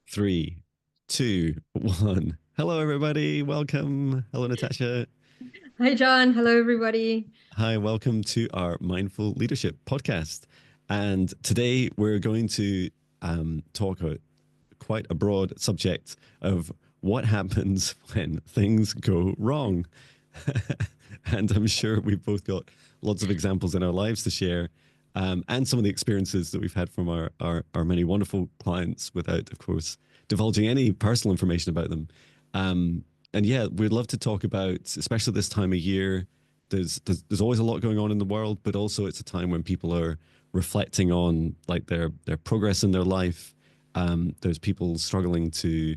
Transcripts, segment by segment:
Three, two, one. Hello, everybody. Welcome. Hello, Natasha. Hi, John. Hello, everybody. Hi, welcome to our Mindful Leadership podcast. And today we're going to talk about quite a broad subject of what happens when things go wrong. And I'm sure we've both got lots of examples in our lives to share, and some of the experiences that we've had from our many wonderful clients without, of course, divulging any personal information about them. And yeah, we'd love to talk about, especially this time of year, there's always a lot going on in the world, but also it's a time when people are reflecting on like their progress in their life. There's people struggling to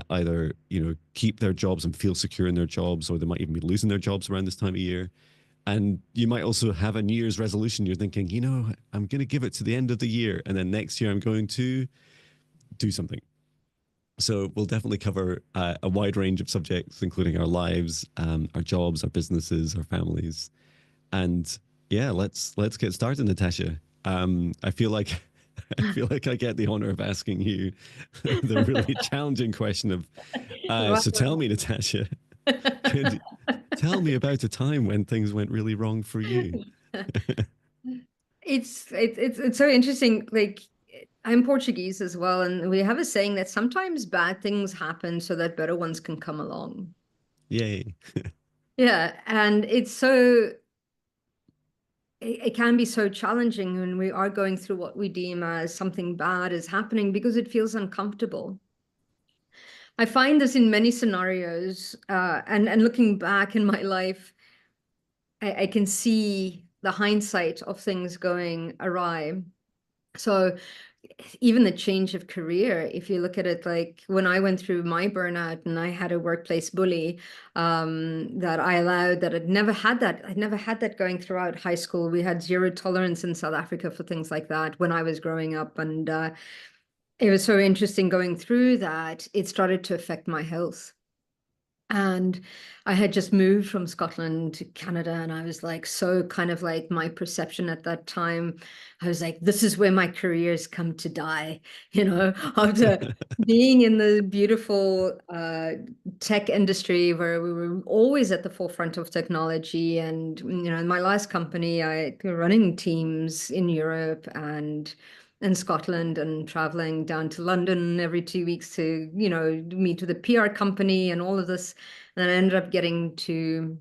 either keep their jobs and feel secure in their jobs, or they might even be losing their jobs around this time of year. And you might also have a New Year's resolution. You're thinking, I'm going to give it to the end of the year, and then next year I'm going to do something. So we'll definitely cover a wide range of subjects, including our lives, our jobs, our businesses, our families, and yeah, let's get started, Natasha. I feel like I get the honor of asking you the really challenging question of, Wow. so tell me, Natasha, could tell me about a time when things went really wrong for you? It's so interesting. Like, I'm Portuguese as well, and we have a saying that sometimes bad things happen so that better ones can come along. Yay. Yeah, and it can be so challenging when we are going through what we deem as something bad is happening because it feels uncomfortable. I find this in many scenarios, and looking back in my life, I can see the hindsight of things going awry. So even the change of career, if you look at it, like when I went through my burnout and I had a workplace bully, that I allowed, that I'd never had that going throughout high school. We had zero tolerance in South Africa for things like that when I was growing up. And it was so interesting going through that. It started to affect my health. And I had just moved from Scotland to Canada, and I was like, so kind of like my perception at that time, I was like, this is where my career's come to die, after being in the beautiful tech industry where we were always at the forefront of technology. And, in my last company, I were running teams in Europe and in Scotland and traveling down to London every 2 weeks to, meet with a PR company and all of this. And then I ended up getting to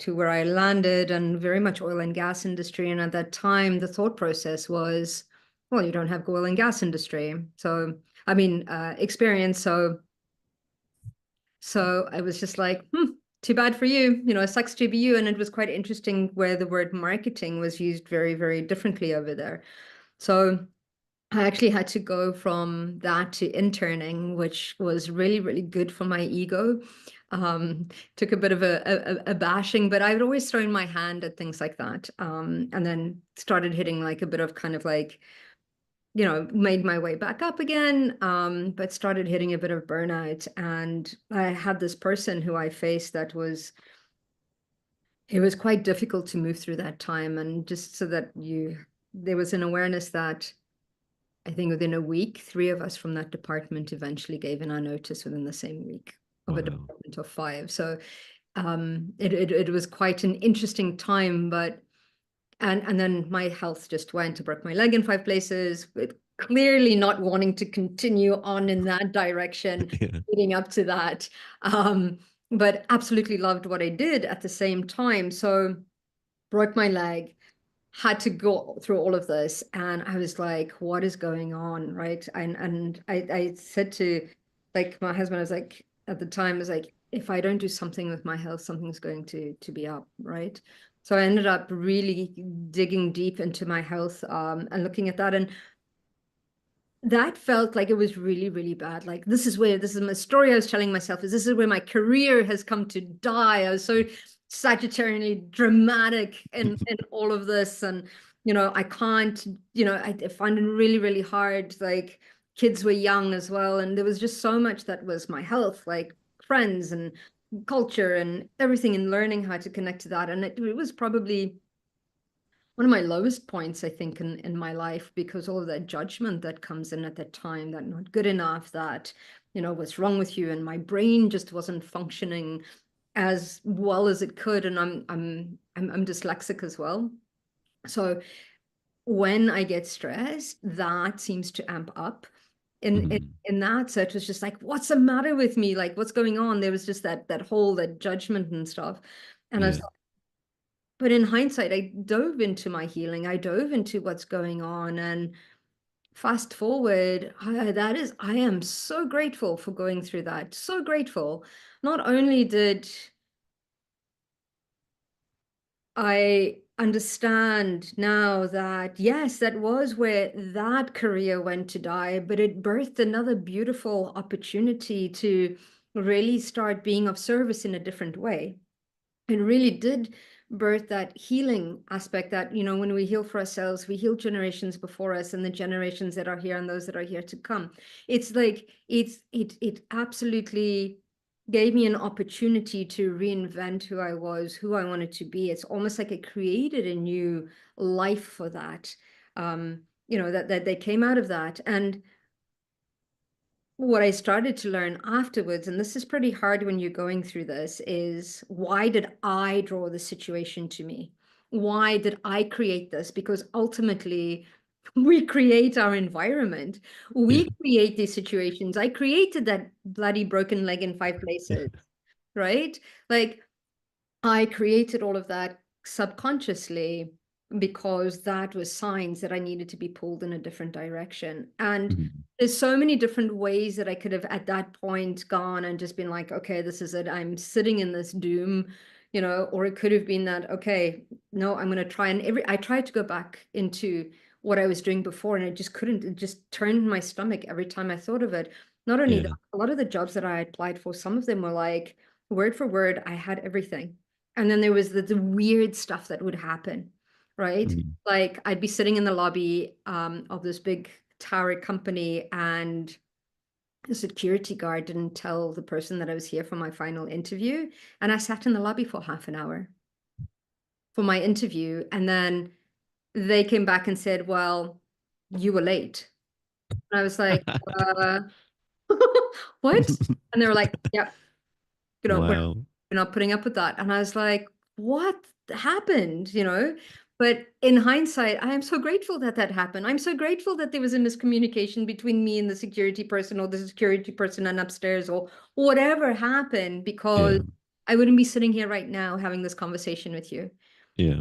where I landed, and very much oil and gas industry. And at that time, the thought process was, well, you don't have oil and gas industry. So, I mean, experience. So I was just like, too bad for you. It sucks to be you. And it was quite interesting where the word marketing was used very, very differently over there. So I actually had to go from that to interning, which was really, really good for my ego. Took a bit of a bashing, but I'd always thrown my hand at things like that. And then started hitting like a bit of kind of like, made my way back up again, but started hitting a bit of burnout. And I had this person who I faced it was quite difficult to move through that time. And just so that there was an awareness that I think within a week, three of us from that department eventually gave in our notice within the same week of a Wow. department of five. So it was quite an interesting time, but and then my health just went. I broke my leg in five places, with clearly not wanting to continue on in that direction Yeah. leading up to that. Um, but absolutely loved what I did at the same time. So broke my leg, had to go through all of this, and I was like, what is going on, right? And I said to, like, my husband, I was like, at the time, I was like, if I don't do something with my health, something's going to be up, right? So I ended up really digging deep into my health, and looking at that, and that felt like it was really, really bad. Like, this is my story I was telling myself, is this is where my career has come to die. I was so Sagittarianly dramatic in all of this. And, I can't, I find it really, really hard. Like, kids were young as well. And there was just so much that was my health, like friends and culture and everything, and learning how to connect to that. And it was probably one of my lowest points, I think, in my life, because all of that judgment that comes in at that time, that not good enough, that, what's wrong with you? And my brain just wasn't functioning as well as it could. And I'm dyslexic as well. So when I get stressed, that seems to amp up. In, in Mhm. in that, so it was just like, what's the matter with me? Like, what's going on? There was just that whole that judgment and stuff. And I was Yeah. like, but in hindsight, I dove into my healing. I dove into what's going on. And fast forward, I am so grateful for going through that. So grateful. Not only did I understand now that, yes, that was where that career went to die, but it birthed another beautiful opportunity to really start being of service in a different way. It really did birth that healing aspect that, when we heal for ourselves, we heal generations before us and the generations that are here and those that are here to come. It's like it absolutely gave me an opportunity to reinvent who I was, who I wanted to be. It's almost like it created a new life for that. That they came out of that. And what I started to learn afterwards, and this is pretty hard when you're going through this, is why did I draw the situation to me? Why did I create this? Because ultimately, we create our environment. Yeah. We create these situations. I created that bloody broken leg in five Yeah. places, right? Like, I created all of that subconsciously because that was signs that I needed to be pulled in a different direction. And Mhm. there's so many different ways that I could have at that point gone and just been like, okay, this is it. I'm sitting in this doom, or it could have been that, okay, no, I'm going to try. And I tried to go back into what I was doing before and I just couldn't. It just turned my stomach every time I thought of it. Not only that, Yeah. a lot of the jobs that I applied for, some of them were like, word for word, I had everything. And then there was the weird stuff that would happen, right? Mhm. Like I'd be sitting in the lobby of this big tower company, and the security guard didn't tell the person that I was here for my final interview. And I sat in the lobby for half an hour for my interview. And then they came back and said, well, you were late. And I was like, uh, what? And they were like, yeah, we're Wow. not putting up with that. And I was like, what happened? But in hindsight, I am so grateful that that happened. I'm so grateful that there was a miscommunication between me and the security person or the security person and upstairs or whatever happened, because Yeah. I wouldn't be sitting here right now having this conversation with you, Yeah.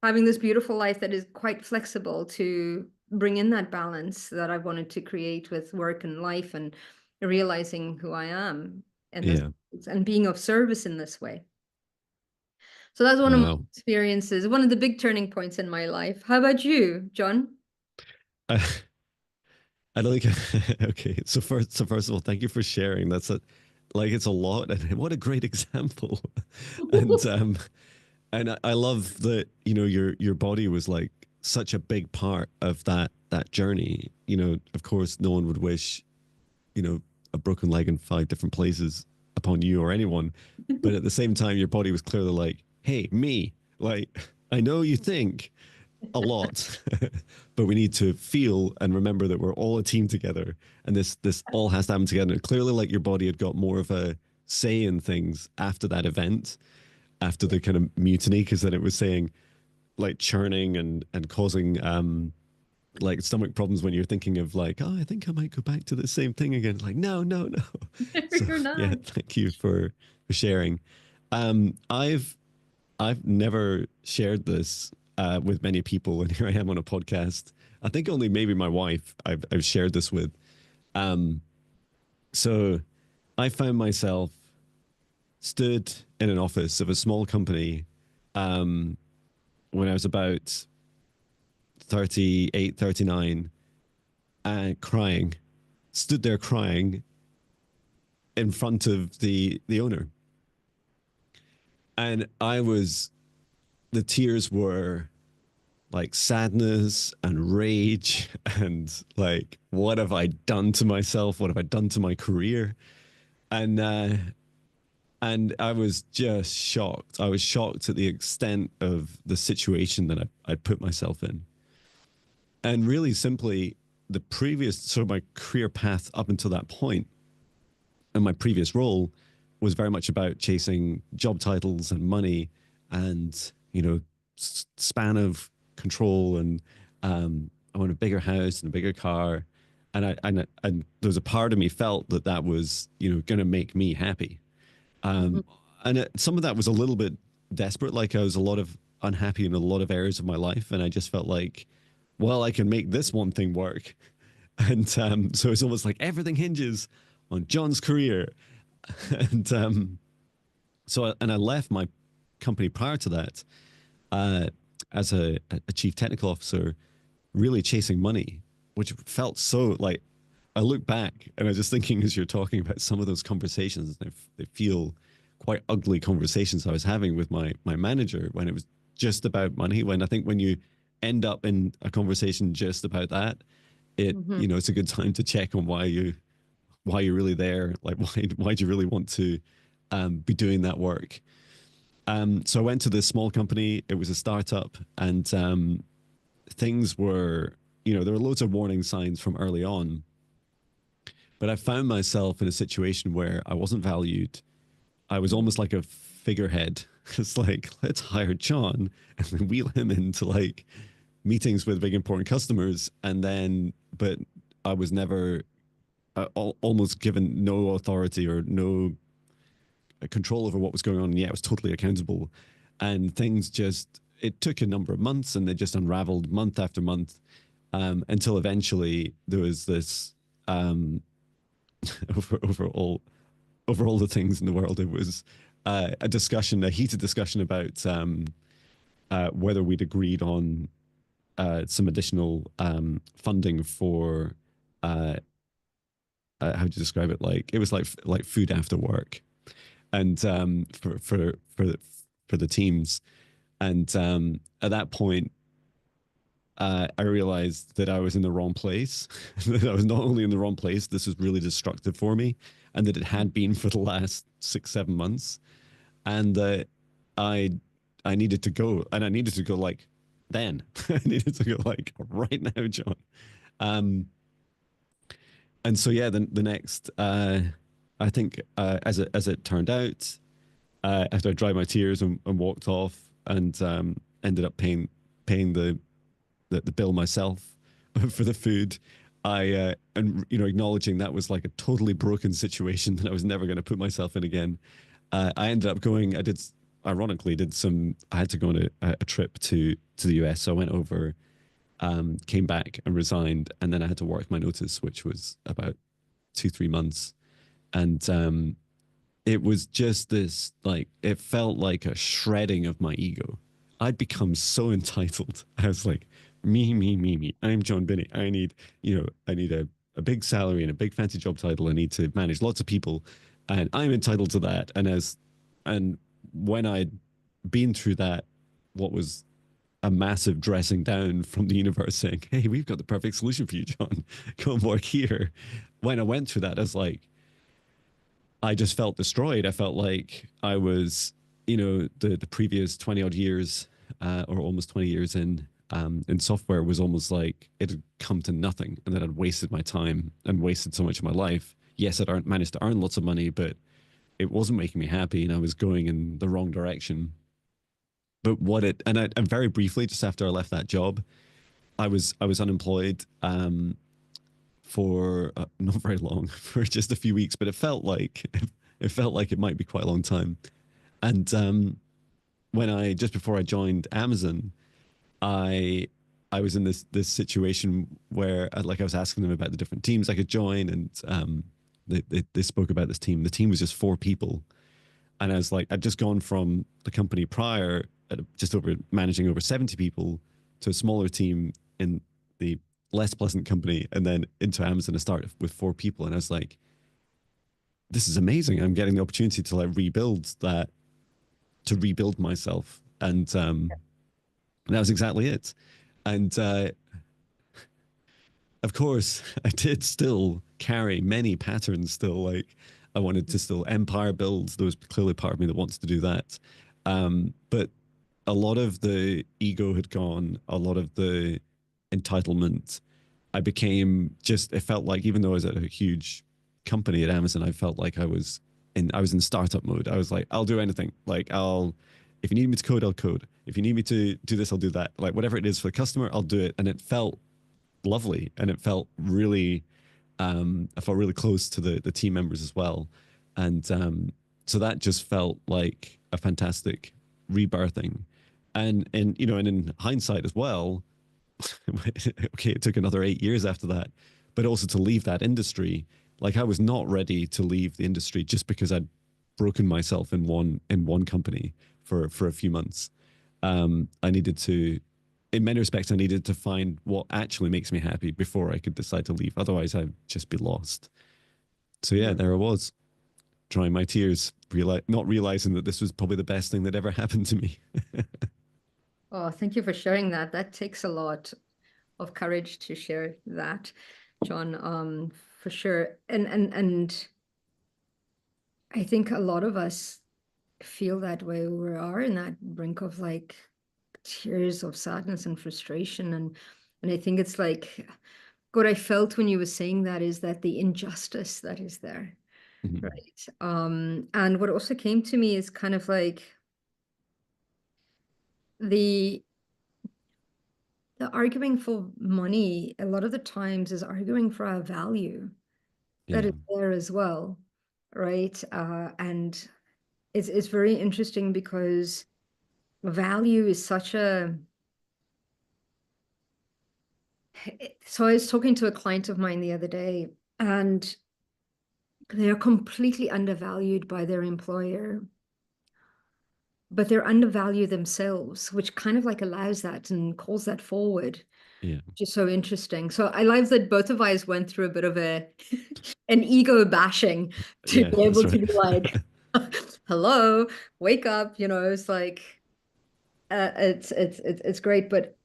having this beautiful life that is quite flexible to bring in that balance that I wanted to create with work and life, and realizing who I am and this Yeah. and being of service in this way. So that's one of my Wow. experiences, one of the big turning points in my life. How about you, John? I, I don't think. Okay. So first of all, thank you for sharing. That's it's a lot, and what a great example. And I love that your body was like such a big part of that journey. Of course, no one would wish you know a broken leg in five different places upon you or anyone, but at the same time, your body was clearly like, "Hey, me, like I know you think a lot, but we need to feel and remember that we're all a team together, and this all has to happen together." And clearly, like your body had got more of a say in things after that event, after the kind of mutiny, because then it was saying like churning and causing like stomach problems when you're thinking of like, oh, I think I might go back to the same thing again. Like, no, no, no. So You're yeah, not. thank you for sharing. I've never shared this with many people, and here I am on a podcast. I think only maybe my wife I've shared this with. Um, so I found myself stood in an office of a small company um, when I was about 38, 39, and crying, stood there crying in front of the owner. And the tears were like sadness and rage and like, what have I done to myself? What have I done to my career? And And I was just shocked. I was shocked at the extent of the situation that I put myself in. And really simply, the previous sort of my career path up until that point and my previous role was very much about chasing job titles and money and, span of control. And I want a bigger house and a bigger car. And there was a part of me felt that that was, going to make me happy. Mhm. And some of that was a little bit desperate. Like I was a lot of unhappy in a lot of areas of my life. And I just felt like, well, I can make this one thing work. And so it's almost like everything hinges on John's career. And I left my company prior to that uh, as a chief technical officer, really chasing money, which felt so like I look back and I was just thinking as you're talking about some of those conversations, they feel quite ugly conversations I was having with my manager when it was just about money. When I think when you end up in a conversation just about that, Mhm. it's a good time to check on why you're really there. Like why do you really want to be doing that work? So I went to this small company. It was a startup, and things were, there were loads of warning signs from early on. But I found myself in a situation where I wasn't valued. I was Mhm. almost like a figurehead. It's like, let's hire John and then wheel him into like meetings with big important customers. But I was never almost given no authority or no control over what was going on. And yeah, I was totally accountable. And things just, it took a number of months and they just unraveled month after month until eventually there was this um, over, overall over all the things in the world. It was a heated discussion about whether we'd agreed on some additional funding for how do you describe it? Like it was like food after work, and for the teams. And at that point, I realized that I was in the wrong place. That I was not only in the wrong place, this was really destructive for me, and that it had been for the last 6 7 months. And I I needed to go, and I needed to go like then. I needed to go like right now, John. Um, and so yeah, the next, I think as it turned out, after I dried my tears and walked off, and ended up paying the bill myself for the food. And acknowledging that was like a totally broken situation that I was never going to put myself in again. I ended up going. Ironically, did some. I had to go on a trip to the US, so I went over, came back and resigned, and then I had to work my notice, which was about 2 3 months, and it was just this like it felt like a shredding of my ego. I'd become so entitled. I was like, me. I'm John Binnie. I need a big salary and a big fancy job title. I need to manage lots of people, and I'm entitled to that. And when I'd been through that, what was a massive dressing down from the universe saying, "Hey, we've got the perfect solution for you, John. Come work here." When I went through that, I was like, I just felt destroyed. I felt like I was, the previous 20 odd years, or almost 20 years in software was almost like it had come to nothing, and that I'd wasted my time and wasted so much of my life. Yes, I'd managed to earn lots of money, but it wasn't making me happy, and I was going in the wrong direction. But and very briefly, just after I left that job, I was unemployed for not very long, for just a few weeks, but it felt like it might be quite a long time. And when I just before I joined Amazon, I I was in this situation where like I was asking them about the different teams I could join, and they spoke about this team. The team was just 4 people, and I was like, I'd just gone from the company prior at just over managing over 70 people to a smaller team in the less pleasant company, and then into Amazon. I started with 4 people, and I was like, this is amazing. I'm getting the opportunity to like rebuild myself, and that was exactly it. And of course, I did still carry many patterns still. Like I wanted to still empire build. There was clearly part of me that wants to do that. But a lot of the ego had gone, a lot of the entitlement. I became just, it felt like, even though I was at a huge company at Amazon, I felt like I was in startup mode. I was like, I'll do anything. Like, if you need me to code, I'll code. If you need me to do this, I'll do that. Like, whatever it is for the customer, I'll do it. And it felt lovely. And it felt really, I felt really close to the team members as well. And so that just felt like a fantastic rebirthing. And in hindsight as well, okay, it took another 8 years after that, but also to leave that industry, like I was not ready to leave the industry just because I'd broken myself in one company for a few months. I needed to, in many respects, I needed to find what actually makes me happy before I could decide to leave. Otherwise, I'd just be lost. So yeah, Yeah. there I was, drying my tears, not realizing that this was probably the best thing that ever happened to me. Oh, thank you for sharing that. That takes a lot of courage to share that, John, for sure. And I think a lot of us feel that way. We are in that brink of like tears of sadness and frustration. And I think it's like what I felt when you were saying that is that the injustice that is there, Mhm. right? And what also came to me is kind of like the the arguing for money a lot of the times is arguing for our value that Yeah, is there as well, right? And it's very interesting because value is such a so I was talking to a client of mine the other day, and they're completely undervalued by their employer, but they're undervalued themselves, which kind of like allows that and calls that forward, yeah, which is so interesting. So I love that both of us went through a bit of a an ego bashing to yeah. be That's able to right. be like, hello, wake up, it's like it's great. But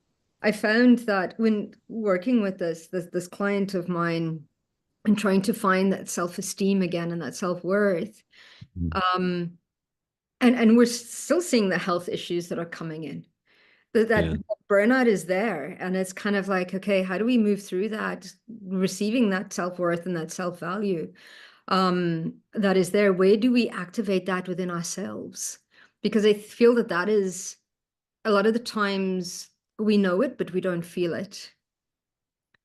I found that when working with this client of mine and trying to find that self-esteem again and that self-worth, Mhm. um, and we're still seeing the health issues that are coming in. That Yeah, burnout is there, and it's kind of like, okay, how do we move through that, receiving that self-worth and that self-value that is there? Where do we activate that within ourselves? Because I feel that that is a lot of the times we know it, but we don't feel it,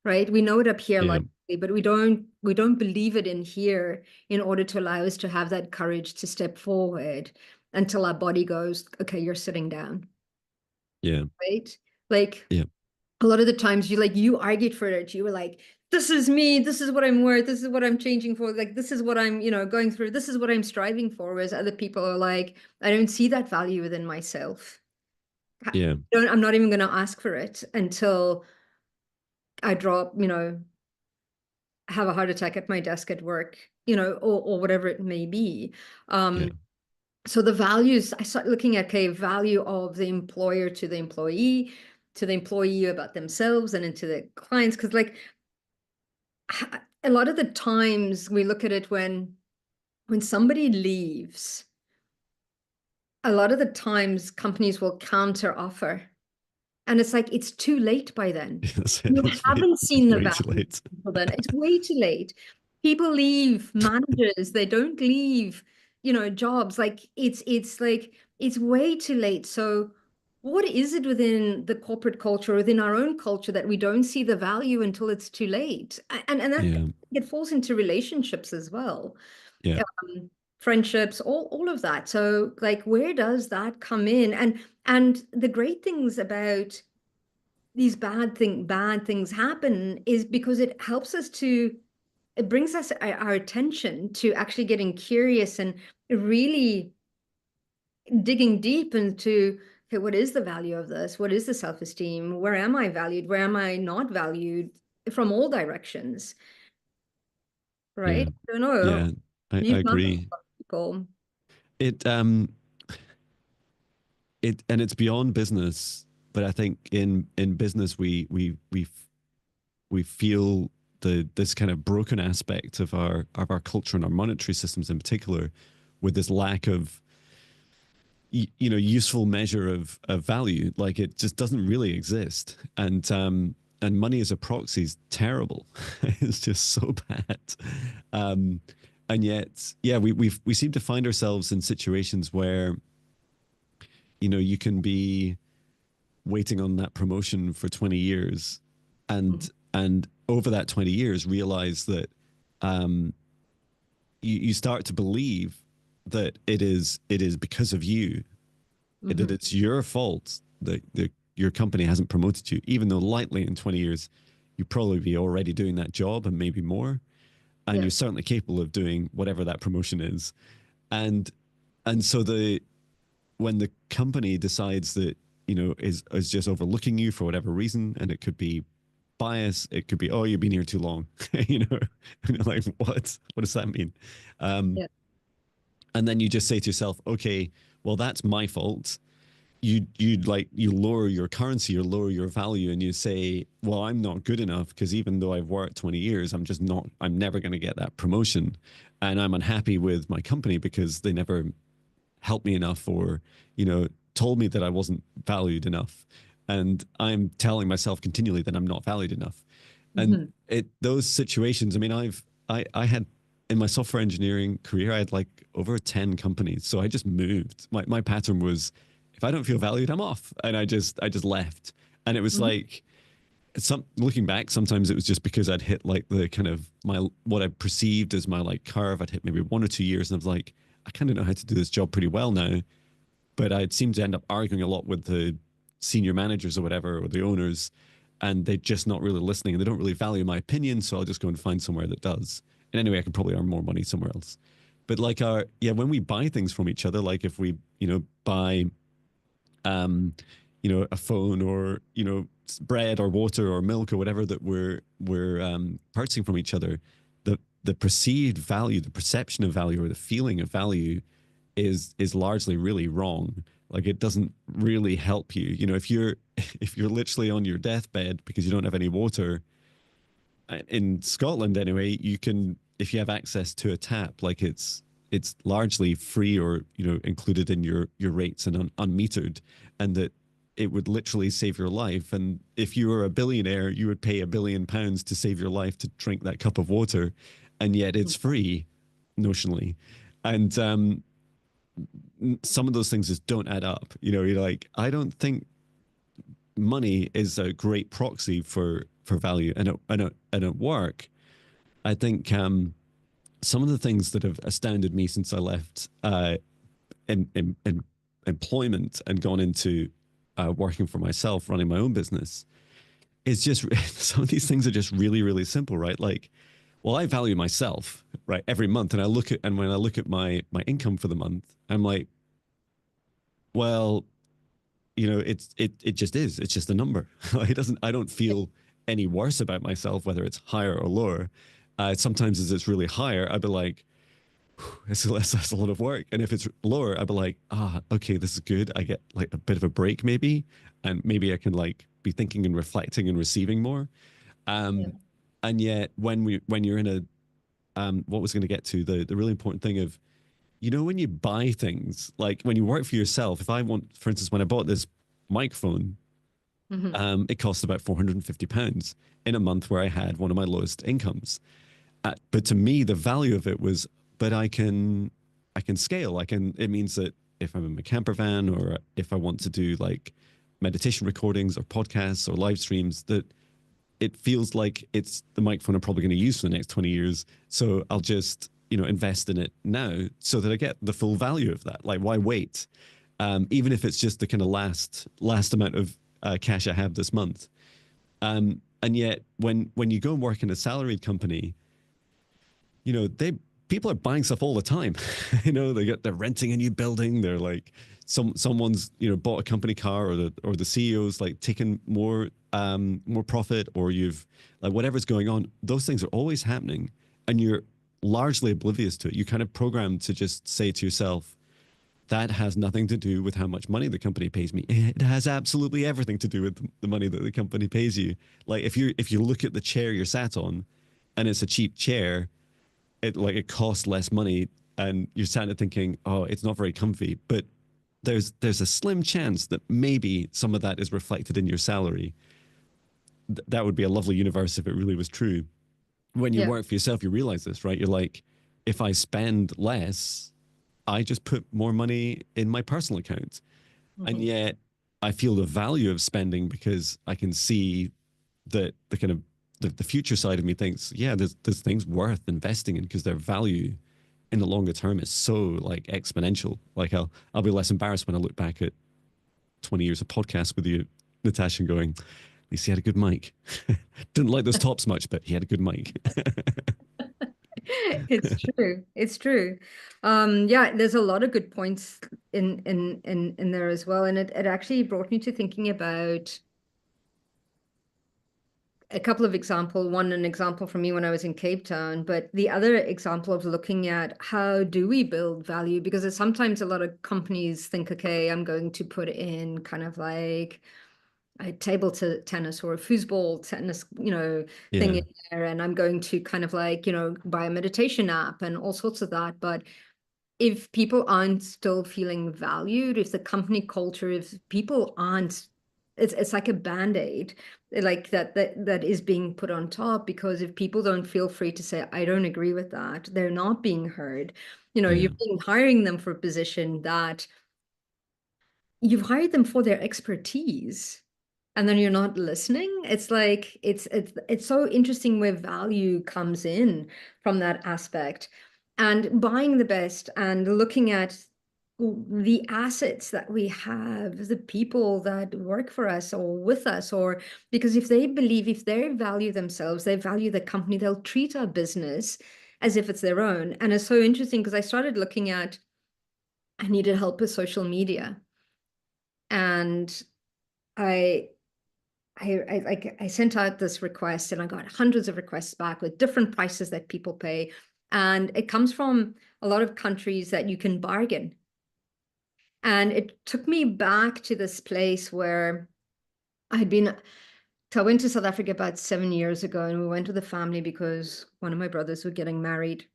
right? We know it up here yeah, logically, but we don't believe it in here in order to allow us to have that courage to step forward until our body goes, okay, you're sitting down, yeah, right? Like yeah, a lot of the times you argued for it. You were like, this is me, this is what I'm worth, this is what I'm changing for, like this is what I'm, going through, this is what I'm striving for. Whereas other people are like, I don't see that value within myself. yeah, I'm not even going to ask for it until I drop, have a heart attack at my desk at work, or whatever it may be. yeah, So the values, I start looking at, okay, value of the employer to the employee about themselves and into the clients. Because like a lot of the times we look at it when somebody leaves, a lot of the times companies will counter offer. And it's like, it's too late by then. That's it. You It's haven't seen the way too value late. until then. It's way too late. People leave managers, they don't leave, jobs. Like it's like it's way too late. So what is it within the corporate culture, within our own culture that we don't see the value until it's too late? And that Yeah, it falls into relationships as well. yeah, Friendships, all of that. So like where does that come in? And the great things about these bad things happen is because it brings us our attention to actually getting curious and really digging deep into, okay, what is the value of this? What is the self-esteem? Where am I valued? Where am I not valued? From all directions, right? yeah, I don't know. yeah. I You've met a agree. lot of people. It and it's beyond business, but I think in business we feel this kind of broken aspect of our culture and our monetary systems in particular, with this lack of useful measure of value. Like it just doesn't really exist, and money as a proxy is terrible. It's just so bad. um and yet, yeah, we seem to find ourselves in situations where you can be waiting on that promotion for 20 years, and over that 20 years realize that um you start to believe that it is because of you, that it's your fault that your company hasn't promoted you, even though likely in 20 years you probably be already doing that job and maybe more, and Yeah. you're certainly capable of doing whatever that promotion is. And so when the company decides that is just overlooking you for whatever reason, and it could be bias, it could be, oh, you've been here too long, and you're like, what does that mean? um Yeah. and then you just say to yourself, okay, well, that's my fault. You lower your currency, you lower your value, and you say, well, I'm not good enough because even though I've worked 20 years, I'm never going to get that promotion, and I'm unhappy with my company because they never helped me enough, or told me that I wasn't valued enough, and I'm telling myself continually that I'm not valued enough. And those situations, I mean, I had, in my software engineering career, I had like over 10 companies. So I just moved. My pattern was, if I don't feel valued, I'm off. And I just left. And it was like, looking back, sometimes it was just because I'd hit like the kind of what I perceived as my like curve. I'd hit maybe 1 or 2 years, and I was like, I kind of know how to do this job pretty well now. But I'd seem to end up arguing a lot with the senior managers or whatever, or the owners, and they're just not really listening, and they don't really value my opinion. So I'll just go and find somewhere that does. And anyway, I can probably earn more money somewhere else. But like when we buy things from each other, like if we, buy, a phone, or, bread or water or milk or whatever that we're purchasing from each other, the perceived value, the perception of value, or the feeling of value is largely really wrong. Like it doesn't really help you. If you're if you're literally on your deathbed because you don't have any water, in Scotland anyway, you can, if you have access to a tap, like it's largely free, or included in your rates and unmetered, and that it would literally save your life. And if you were a billionaire, you would pay £1 billion to save your life to drink that cup of water, and yet it's free notionally. And some of those things just don't add up. You're like, I don't think money is a great proxy for value. And at work, I think some of the things that have astounded me since I left in employment and gone into working for myself, running my own business, is just some of these things are just really, really simple, right? Like, well, I value myself, right, every month, and when I look at my income for the month, I'm like, well, it just is. It's just a number. I don't feel any worse about myself, whether it's higher or lower. Sometimes as it's really higher, I'd be like, that's a lot of work. And if it's lower, I'd be like, okay, this is good. I get like a bit of a break maybe, and maybe I can like be thinking and reflecting and receiving more. And yet when you're in what was going to get to the really important thing of, when you buy things, like when you work for yourself, if I want, for instance, when I bought this microphone, it cost about £450 in a month where I had one of my lowest incomes. But to me, the value of it was, but I can scale. It means that if I'm in my camper van, or if I want to do like meditation recordings or podcasts or live streams, that it feels like it's the microphone I'm probably going to use for the next 20 years. So I'll just, invest in it now so that I get the full value of that. Like, why wait? Even if it's just the kind of last amount of cash I have this month. And yet when you go and work in a salaried company, people are buying stuff all the time. They're renting a new building. They're like, someone's bought a company car, or the CEO's like taking more profit, or you've like whatever's going on. Those things are always happening, and you're largely oblivious to it. You kind of programmed to just say to yourself, that has nothing to do with how much money the company pays me. It has absolutely everything to do with the money that the company pays you. Like if you look at the chair you're sat on, and it's a cheap chair, it costs less money, and you're sat there thinking, oh, it's not very comfy, but there's a slim chance that maybe some of that is reflected in your salary. That would be a lovely universe if it really was true. When you Yeah. work for yourself, you realize this, right? You're like, if I spend less, I just put more money in my personal account. And Mhm. yet I feel the value of spending because I can see that the kind of the future side of me thinks, yeah, there's things worth investing in because their value in the longer term is so like exponential. Like I'll be less embarrassed when I look back at 20 years of podcasts with you, Natasha, and going, at least he had a good mic. Didn't like those tops much, but he had a good mic. It's true. It's true. Yeah, there's a lot of good points in there as well. And it actually brought me to thinking about a couple of examples. One, an example from me when I was in Cape Town, but the other example of looking at how do we build value? Because it's sometimes a lot of companies think, okay, I'm going to put in kind of like a tennis or a foosball tennis, thing Yeah. in there, and I'm going to kind of like, buy a meditation app and all sorts of that. But if people aren't still feeling valued, if the company culture, if people aren't, it's like a band-aid, like that is being put on top, because if people don't feel free to say, I don't agree with that, they're not being heard. Yeah. You've been hiring them for a position that you've hired them for their expertise, and then you're not listening. It's like it's so interesting where value comes in from that aspect, and buying the best and looking at the assets that we have, the people that work for us or with us, or because if they believe, if they value themselves, they value the company, they'll treat our business as if it's their own. And it's so interesting because I started looking at, I needed help with social media, and I I sent out this request and I got hundreds of requests back with different prices that people pay. And it comes from a lot of countries that you can bargain. And it took me back to this place where I'd been, so I went to South Africa about 7 years ago, and we went with the family because one of my brothers was getting married.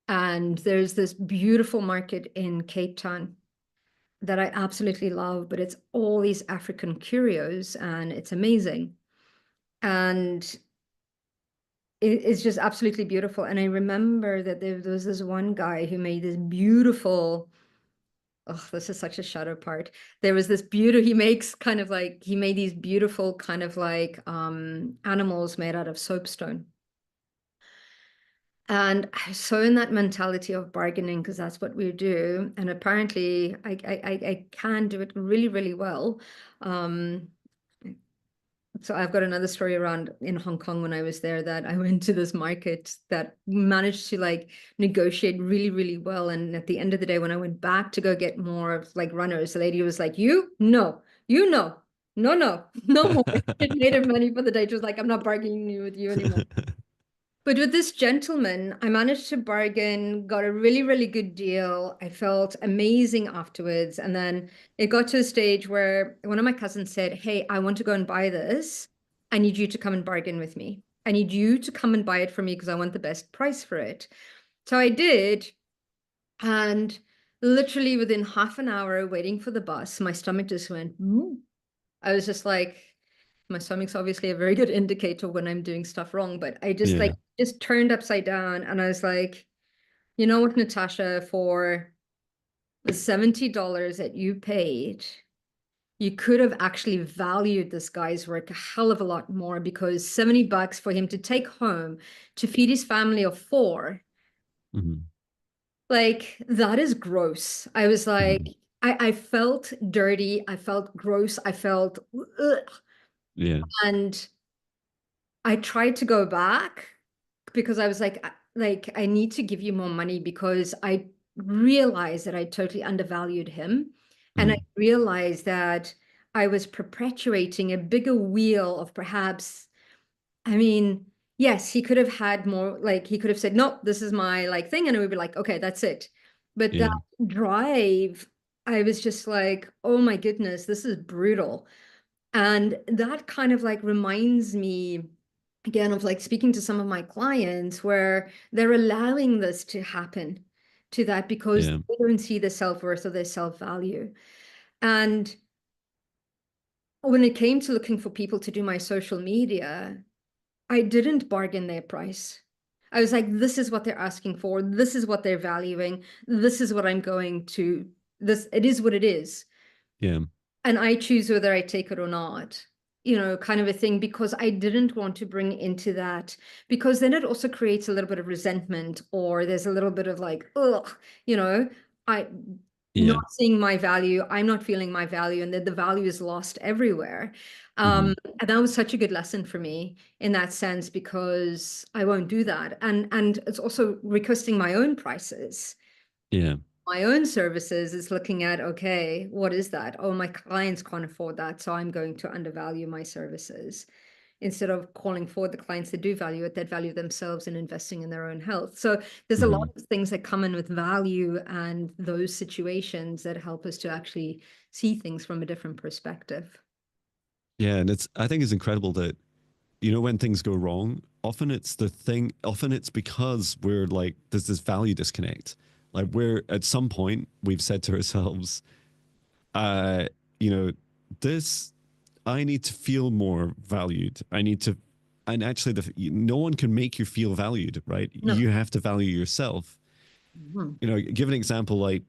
And there's this beautiful market in Cape Town that I absolutely love, but it's all these African curios and it's amazing. And it's just absolutely beautiful. And I remember that there was this one guy who made this beautiful, oh, this is such a shadow part. There was this beautiful, he makes kind of like, he made these beautiful kind of like animals made out of soapstone. And I was so in that mentality of bargaining because that's what we do. And apparently I can do it really, really well. Um, So I've got another story around in Hong Kong when I was there, that I went to this market that managed to like negotiate really, really well. And at the end of the day, when I went back to go get more of like runners, the lady was like, you? No, you know, no, no, no more. She made her money for the day. She was like, I'm not bargaining with you anymore. But with this gentleman, I managed to bargain, got a really, really good deal. I felt amazing afterwards. And then it got to a stage where one of my cousins said, hey, I want to go and buy this. I need you to come and bargain with me. I need you to come and buy it for me because I want the best price for it. So I did. And literally within half an hour waiting for the bus, my stomach just went, "Mm." I was just like, my stomach's obviously a very good indicator when I'm doing stuff wrong, but I just Yeah. like just turned upside down and I was like, you know what, Natasha, for the $70 that you paid, you could have actually valued this guy's work a hell of a lot more, because $70 for him to take home to feed his family of four, Hmm. like that is gross. I was like, Hmm. I felt dirty, I felt gross, I felt ugh. Yeah. And I tried to go back because I was like I need to give you more money, because I realized that I totally undervalued him, and I Hmm. realized that I was perpetuating a bigger wheel of perhaps, I mean, yes, he could have had more, like he could have said, no, this is my like thing, and it would be like, okay, that's it. But that Yeah. drive, I was just like, oh my goodness, this is brutal. And that kind of like reminds me again, of like speaking to some of my clients where they're allowing this to happen to that because Yeah. they don't see the self-worth or their self-value. And when it came to looking for people to do my social media, I didn't bargain their price. I was like, this is what they're asking for. This is what they're valuing. This is what I'm going to, this, it is what it is. Yeah. And I choose whether I take it or not, kind of a thing, because I didn't want to bring into that, because then it also creates a little bit of resentment, or there's a little bit of like, ugh, I Yeah. not seeing my value, I'm not feeling my value, and then the value is lost everywhere. Hmm. And that was such a good lesson for me in that sense, because I won't do that. And it's also requesting my own prices, Yeah. my own services, is looking at, okay, what is that? Oh, my clients can't afford that, so I'm going to undervalue my services, instead of calling forward the clients that do value it, that value themselves and investing in their own health. So there's a lot Hmm. of things that come in with value and those situations that help us to actually see things from a different perspective. Yeah. And I think it's incredible that, when things go wrong, often it's because we're like, there's this value disconnect. Like, we're at some point, we've said to ourselves, uh, you know, this, I need to feel more valued. I need to, and actually, no one can make you feel valued, right? No. You have to value yourself. Mhm. Give an example like,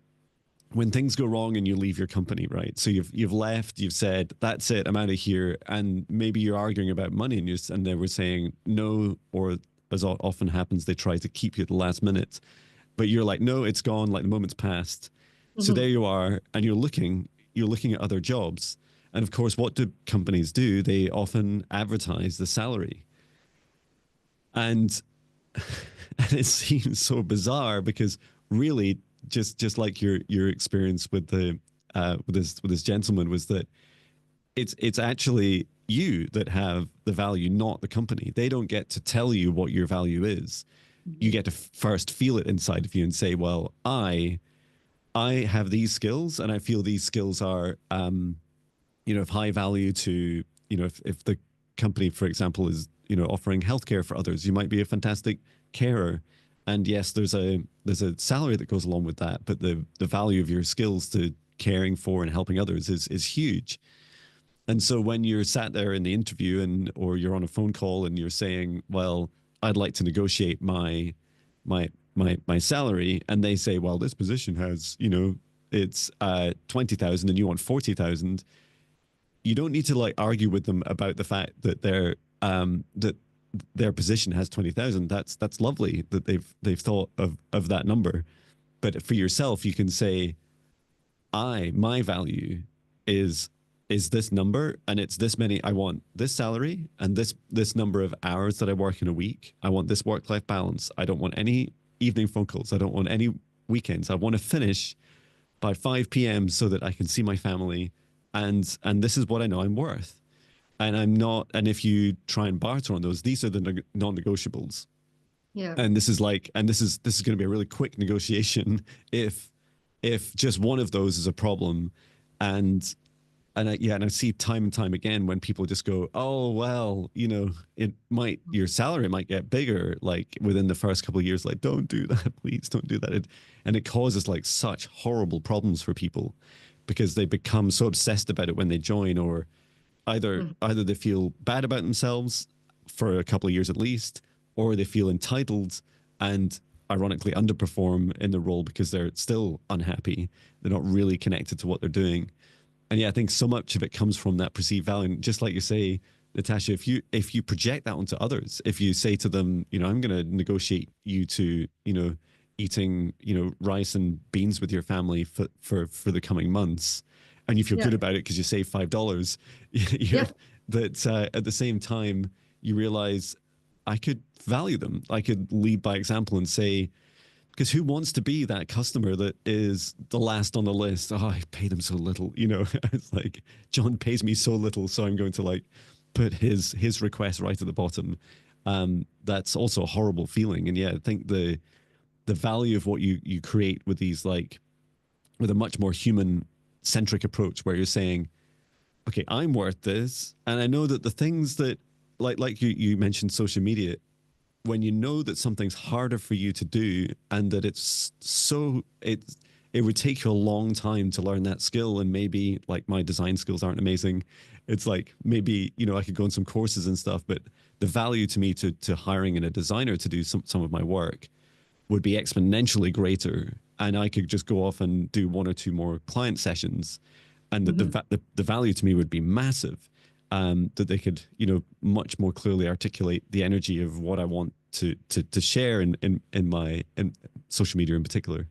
when things go wrong and you leave your company, right? So you've left, you've said, that's it, I'm out of here. And maybe you're arguing about money and they were saying no, or as often happens, they try to keep you at the last minute. But you're like, no, it's gone, like the moment's passed. So Mhm. there you are, and you're looking at other jobs. And of course, what do companies do? They often advertise the salary. And and it seems so bizarre because really just like your experience with the with this gentleman was that it's actually you that have the value, not the company. They don't get to tell you what your value is. You Mhm. get to first feel it inside of you and say, well, I have these skills and I feel these skills are of high value to, if the company, for example, is, offering healthcare for others, you might be a fantastic carer. And yes, there's a salary that goes along with that, but the value of your skills to caring for and helping others is huge. And so when you're sat there in the interview or you're on a phone call and you're saying, well, I'd like to negotiate my salary, and they say, well, this position has, it's 20,000 and you want 40,000, you don't need to like argue with them about the fact that their position has 20,000. That's lovely that they've thought of that number. But for yourself, you can say, my value is is this number, and it's this many. I want this salary and this number of hours that I work in a week. I want this work life balance. I don't want any evening phone calls. I don't want any weekends. I want to finish by 5 p.m. so that I can see my family, and this is what I know I'm worth. And I'm not. And if you try and barter on those, these are the non-negotiables. Yeah. And this is going to be a really quick negotiation if just one of those is a problem. And and I see time and time again when people just go, oh well, your salary might get bigger like within the first couple of years. Like, don't do that, please don't do that. And it causes like such horrible problems for people because they become so obsessed about it when they join, or Mhm. either they feel bad about themselves for a couple of years at least, or they feel entitled and ironically underperform in the role because they're still unhappy. They're not really connected to what they're doing. And yeah, I think so much of it comes from that perceived value. And just like you say, Natasha, if you project that onto others, if you say to them, I'm going to negotiate you to, eating, rice and beans with your family for the coming months, and you feel Yeah. good about it because you save $5, you know, Yeah. that at the same time you realize I could value them. I could lead by example and say, because who wants to be that customer that is the last on the list? Oh, I pay them so little. It's like John pays me so little, so I'm going to like put his request right at the bottom. That's also a horrible feeling. And yeah, I think the value of what you create with these like with a much more human centric approach, where you're saying, okay, I'm worth this, and I know that the things that like you mentioned social media, when you know that something's harder for you to do and that it would take you a long time to learn that skill, and maybe like my design skills aren't amazing, it's like maybe I could go on some courses and stuff, but the value to me to hiring in a designer to do some of my work would be exponentially greater, and I could just go off and do one or two more client sessions, and Mhm. the value to me would be massive. That they could much more clearly articulate the energy of what I want to share in social media in particular.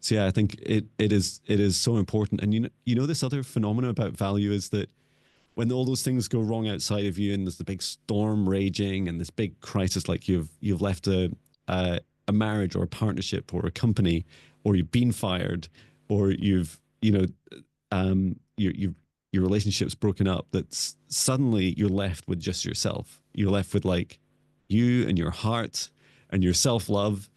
So yeah, I think it is so important. And this other phenomenon about value is that when all those things go wrong outside of you, and there's the big storm raging and this big crisis, like you've left a marriage or a partnership or a company, or you've been fired, or you've your relationship's broken up, that suddenly you're left with just yourself. You're left with like you and your heart and your self-love.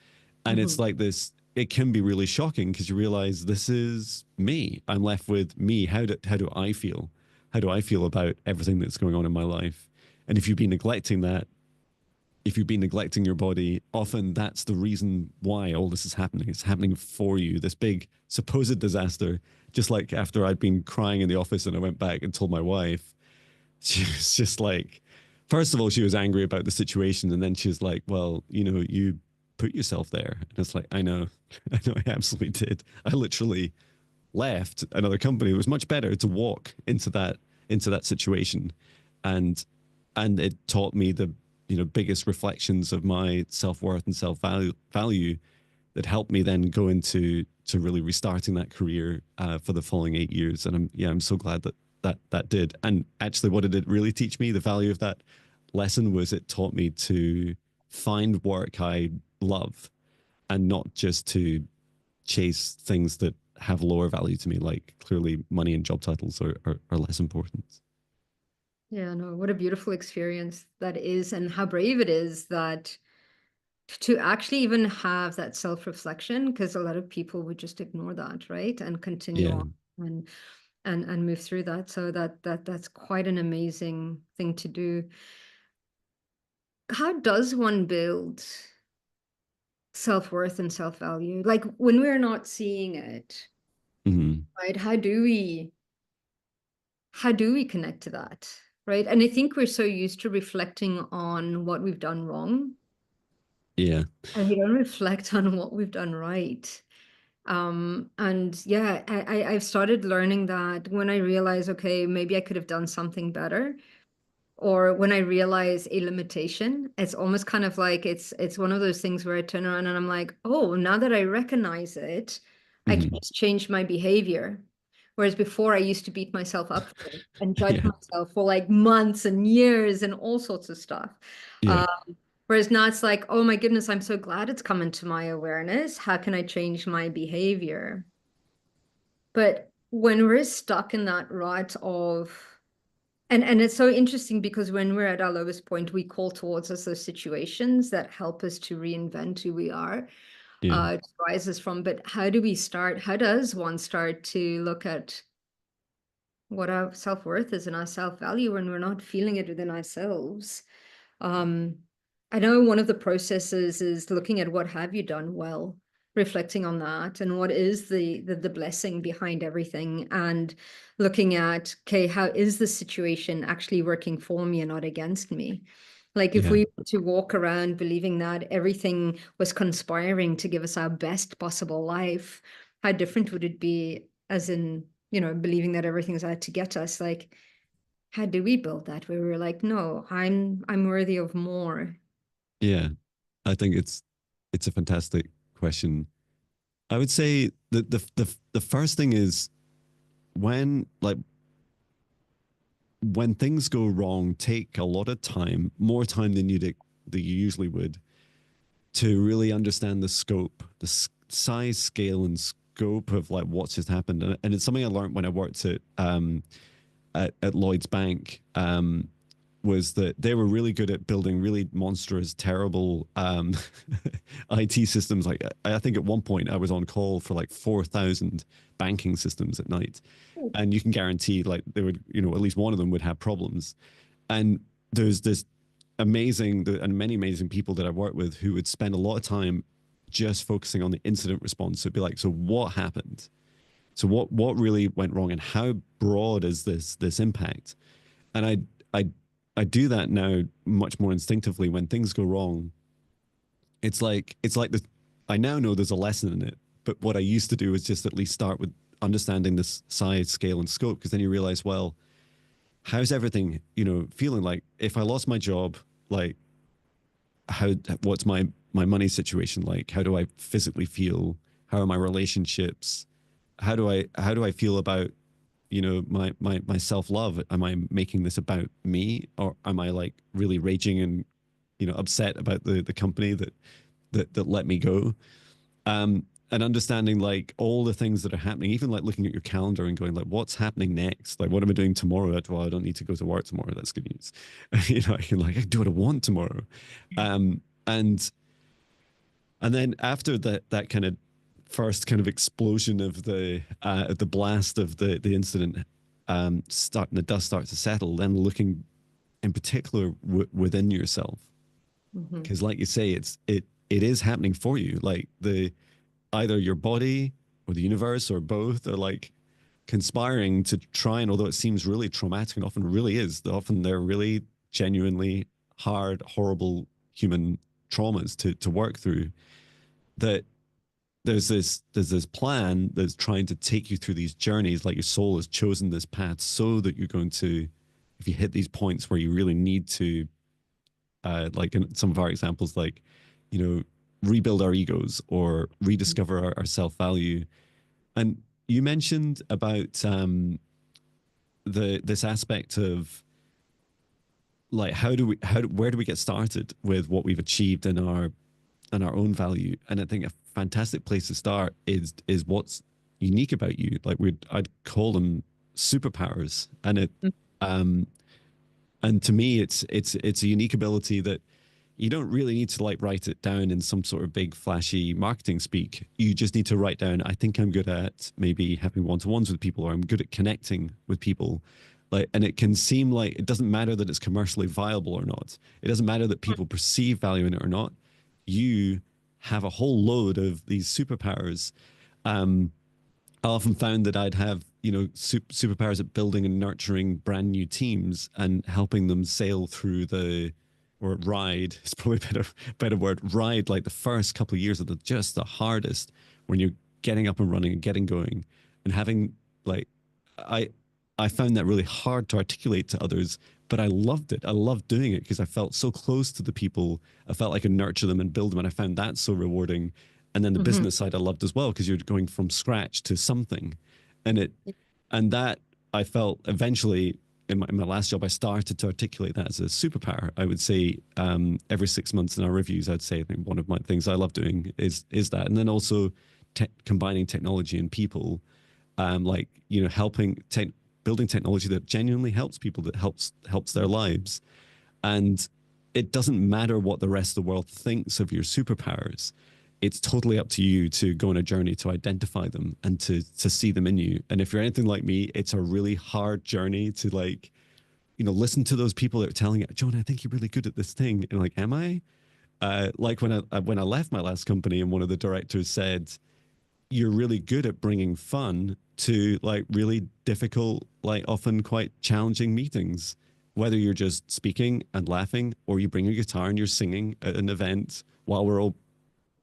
And it's Mhm. like this, it can be really shocking because you realize this is me. I'm left with me. How do I feel? How do I feel about everything that's going on in my life? And if you've been neglecting your body, often that's the reason why all this is happening. It's happening for you, this big supposed disaster. Just like after I'd been crying in the office and I went back and told my wife, she was just like, first of all, she was angry about the situation. And then she was like, well, you put yourself there. And it's like, I know, I know, I absolutely did. I literally left another company. It was much better to walk into that situation, and it taught me the biggest reflections of my self-worth and self-value that helped me then go into to really restarting that career for the following 8 years. And I'm so glad that did. And actually, what did it really teach me? The value of that lesson was it taught me to find work I love, and not just to chase things that have lower value to me. Like clearly money and job titles are less important. Yeah, no, what a beautiful experience that is, and how brave it is that to actually even have that self-reflection, because a lot of people would just ignore that, right? And continue Yeah. on and and move through that. So that's quite an amazing thing to do. How does one build self-worth and self-value? Like when we're not seeing it, Hmm. right? How do we connect to that? Right. And I think we're so used to reflecting on what we've done wrong, Yeah. and we don't reflect on what we've done right. And yeah, I've started learning that when I realize, okay, maybe I could have done something better, or when I realize a limitation, it's almost kind of like it's one of those things where I turn around and I'm like, oh, now that I recognize it, I can Hmm. just change my behavior. Whereas before I used to beat myself up for it and judge Yeah. myself for like months and years and all sorts of stuff. Yeah. Uh, Whereas now it's like, oh my goodness, I'm so glad it's come into my awareness. How can I change my behavior? But when we're stuck in that rut of, and it's so interesting because when we're at our lowest point, we call towards us those situations that help us to reinvent who we are, Yeah. to rise us from. But how do we start? How does one start to look at what our self-worth is and our self-value when we're not feeling it within ourselves? Um, I know one of the processes is looking at what have you done well, reflecting on that, and what is the blessing behind everything, and looking at, okay, how is the situation actually working for me and not against me? Like if Yeah. we were to walk around believing that everything was conspiring to give us our best possible life, how different would it be, as in, believing that everything's out to get us? Like, how do we build that where we're like, no, I'm worthy of more? Yeah. I think it's a fantastic question. I would say that the first thing is when things go wrong, take a lot of time, more time than that you usually would, to really understand the scope, the size, scale, and scope of like what's just happened. And it's something I learned when I worked at Lloyd's Bank. Was that they were really good at building really monstrous, terrible IT systems. Like I think at one point I was on call for like 4,000 banking systems at night, Ooh. and you can guarantee like they would, at least one of them would have problems. And there's this. and many amazing people that I've worked with who would spend a lot of time just focusing on the incident response. So it'd be like, so what happened? So what really went wrong, and how broad is this impact? And I I do that now much more instinctively when things go wrong. It's like the I now know there's a lesson in it, but what I used to do was just at least start with understanding this size, scale, and scope, because then you realize, well, how's everything, feeling like if I lost my job, like how what's my money situation like? How do I physically feel? How are my relationships? How do I feel about my self-love? Am I making this about me, or am I like really raging and upset about the company that let me go? And understanding like all the things that are happening, even like looking at your calendar and going like, what's happening next? Like, what am I doing tomorrow? Well, I don't need to go to work tomorrow. That's good news. I can like, I can do what I want tomorrow. And then after that kind of first kind of explosion of the blast of the incident, starting the dust starts to settle, then looking in particular within yourself, Mm-hmm. because like you say, it is happening for you. Like the either your body or the universe or both are like conspiring to try, and although it seems really traumatic and often really is, often they're really genuinely hard, horrible human traumas to work through, that there's this plan that's trying to take you through these journeys. Like your soul has chosen this path so that you're going to, if you hit these points where you really need to, like in some of our examples, like rebuild our egos or rediscover our self-value. And you mentioned about this aspect of like where do we get started with what we've achieved in our own value. And I think a fantastic place to start is what's unique about you. Like I'd call them superpowers. Um and to me it's a unique ability that you don't really need to like write it down in some sort of big flashy marketing speak. You just need to write down, I think I'm good at maybe having one-to-ones with people, or I'm good at connecting with people. Like, and it can seem like it doesn't matter that it's commercially viable or not. It doesn't matter that people perceive value in it or not. You have a whole load of these superpowers. Um, I often found that I'd have, superpowers at building and nurturing brand new teams and helping them sail through or ride, it's probably a better word, ride like the first couple of years of just the hardest, when you're getting up and running and getting going, and having like, I, I found that really hard to articulate to others, but I loved it. I loved doing it because I felt so close to the people. I felt like I could nurture them and build them. And I found that so rewarding. And then the Mm-hmm. business side I loved as well, because you're going from scratch to something. And that I felt eventually in my last job, I started to articulate that as a superpower. I would say every 6 months in our reviews, I'd say I think one of my things I love doing is that. And then also combining technology and people, like, helping building technology that genuinely helps people, that helps their lives. And it doesn't matter what the rest of the world thinks of your superpowers. It's totally up to you to go on a journey to identify them and to see them in you. And if you're anything like me, it's a really hard journey to like, listen to those people that are telling you, John, I think you're really good at this thing. And like, am I? Like when I left my last company, and one of the directors said, you're really good at bringing fun to like really difficult, like often quite challenging meetings, whether you're just speaking and laughing, or you bring your guitar and you're singing at an event while we're all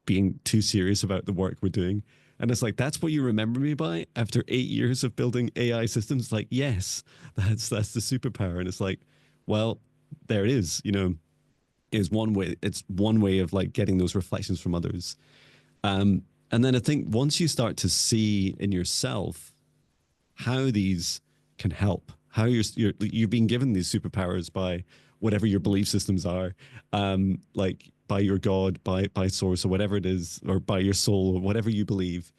being too serious about the work we're doing. And it's like, that's what you remember me by after 8 years of building AI systems. Like, yes, that's the superpower. And it's like, well, there it is, is one way. It's one way of like getting those reflections from others. And then I think once you start to see in yourself how these can help, how you've been given these superpowers by whatever your belief systems are, like by your God, by source, or whatever it is, or by your soul, or whatever you believe.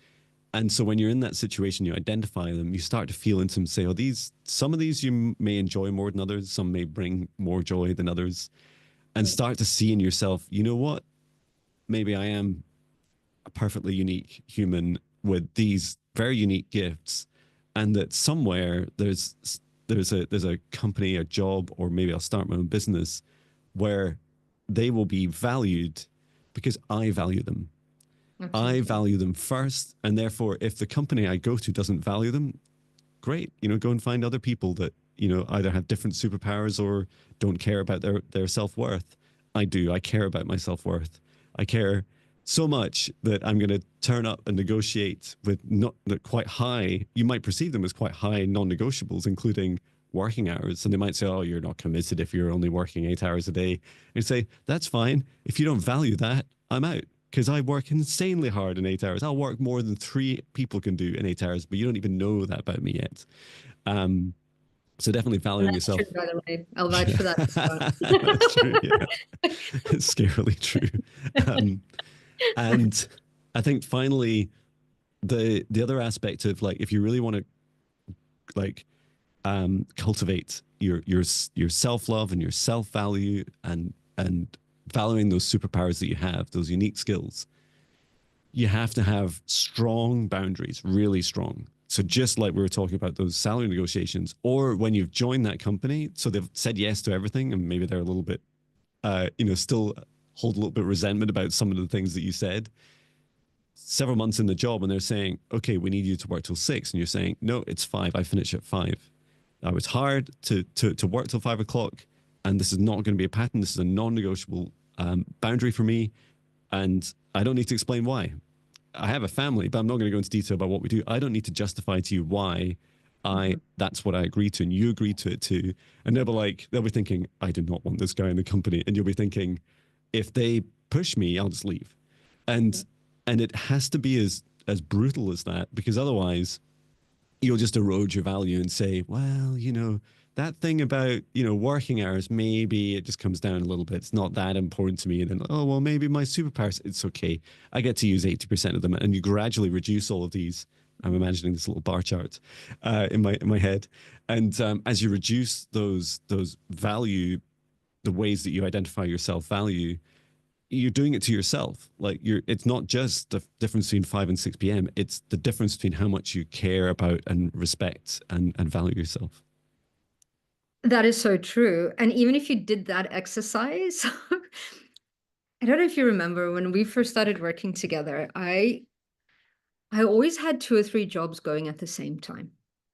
And so when you're in that situation, you identify them, you start to feel into them, say, oh, some of these you may enjoy more than others, some may bring more joy than others, and start to see in yourself, you know what? Maybe I am a perfectly unique human with these very unique gifts, and that somewhere there's a company, a job, or maybe I'll start my own business where they will be valued because I value them. I Absolutely. value them first. And therefore, if the company I go to doesn't value them, great, go and find other people that, either have different superpowers or don't care about their self-worth. I do. I care about my self-worth. I care so much that I'm going to turn up and negotiate with not quite high. You might perceive them as quite high non-negotiables, including working hours. And they might say, oh, you're not committed if you're only working 8 hours a day. And you say, that's fine. If you don't value that, I'm out. Because I work insanely hard in 8 hours. I'll work more than 3 people can do in 8 hours, but you don't even know that about me yet. Um, so definitely And valuing that's true, yourself. by the way. I'll vouch for that as well. That's true. Yeah, it's scarily true. Um, and I think finally, the other aspect of, like, if you really want to, like, cultivate your self love and your self value, and valuing those superpowers that you have, those unique skills, you have to have strong boundaries, really strong. So just like we were talking about those salary negotiations, or when you've joined that company, so they've said yes to everything, and maybe they're a little bit, still hold a little bit of resentment about some of the things that you said. Several months in the job, and they're saying, "Okay, we need you to work till 6," and you're saying, "No, it's 5. I finish at 5. I was hard to work till 5 o'clock, and this is not going to be a pattern. This is a non-negotiable boundary for me, and I don't need to explain why. I have a family, but I'm not going to go into detail about what we do. I don't need to justify to you why Mhm. that's what I agree to, and you agree to it too." And they'll be thinking, I do not want this guy in the company. And you'll be thinking, if they push me, I'll just leave. And it has to be as brutal as that, because otherwise you'll just erode your value and say, well, that thing about, working hours, maybe it just comes down a little bit. It's not that important to me. And then, oh, well, maybe my superpowers, it's okay. I get to use 80% of them. And you gradually reduce all of these. I'm imagining this little bar chart in my head. And as you reduce those value, the ways that you identify your self value, you're doing it to yourself. Like, it's not just the difference between 5 and 6 p.m. It's the difference between how much you care about and respect and value yourself. That is so true. And even if you did that exercise, I don't know if you remember when we first started working together, I always had 2 or 3 jobs going at the same time.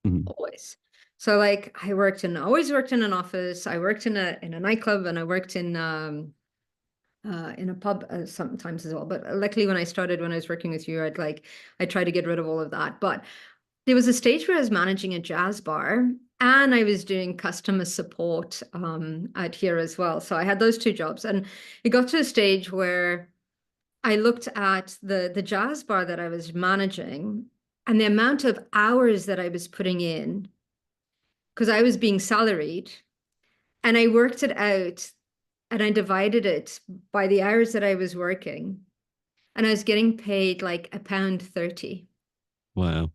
Mhm. Always. So like I always worked in an office, I worked in a nightclub, and I worked in a pub sometimes as well. But luckily when I was working with you, I tried to get rid of all of that. But there was a stage where I was managing a jazz bar and I was doing customer support out here as well. So I had those 2 jobs, and it got to a stage where I looked at the jazz bar that I was managing and the amount of hours that I was putting in, because I was being salaried, and I worked it out and I divided it by the hours that I was working, and I was getting paid like £1.30. Wow.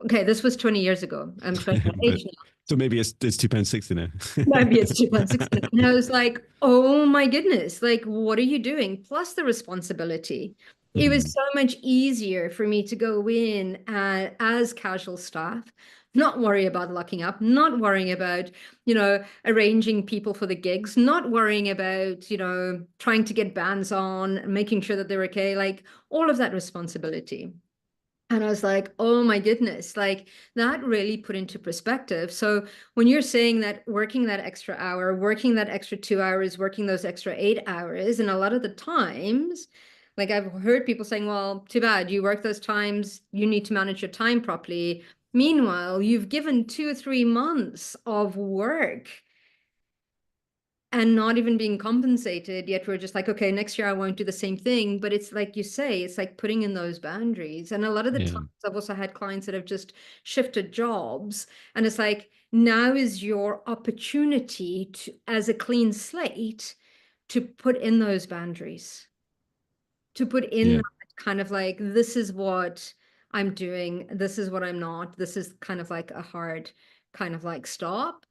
Okay, this was 20 years ago. I'm showing my But age. so maybe it's £2.60 now. Maybe it's 2.69. And I was like, oh my goodness, like, what are you doing? Plus the responsibility. It was Mhm. so much easier for me to go in as casual staff, not worry about locking up, not worrying about, arranging people for the gigs, not worrying about, trying to get bands on, making sure that they're okay, like all of that responsibility. And I was like, oh my goodness, like that really put into perspective. So when you're saying that working that extra hour, working that extra 2 hours, working those extra 8 hours, and a lot of the times, like I've heard people saying, well, too bad you work those times, you need to manage your time properly. Meanwhile, you've given 2 or 3 months of work and not even being compensated, yet we're just like, okay, next year I won't do the same thing. But it's like you say, it's like putting in those boundaries. And a lot of the Yeah. times I've also had clients that have just shifted jobs, and it's like, now is your opportunity to, as a clean slate, to put in those boundaries, to put in Yeah. that kind of like, this is what I'm doing, this is what I'm not, this is kind of like a hard kind of like stop.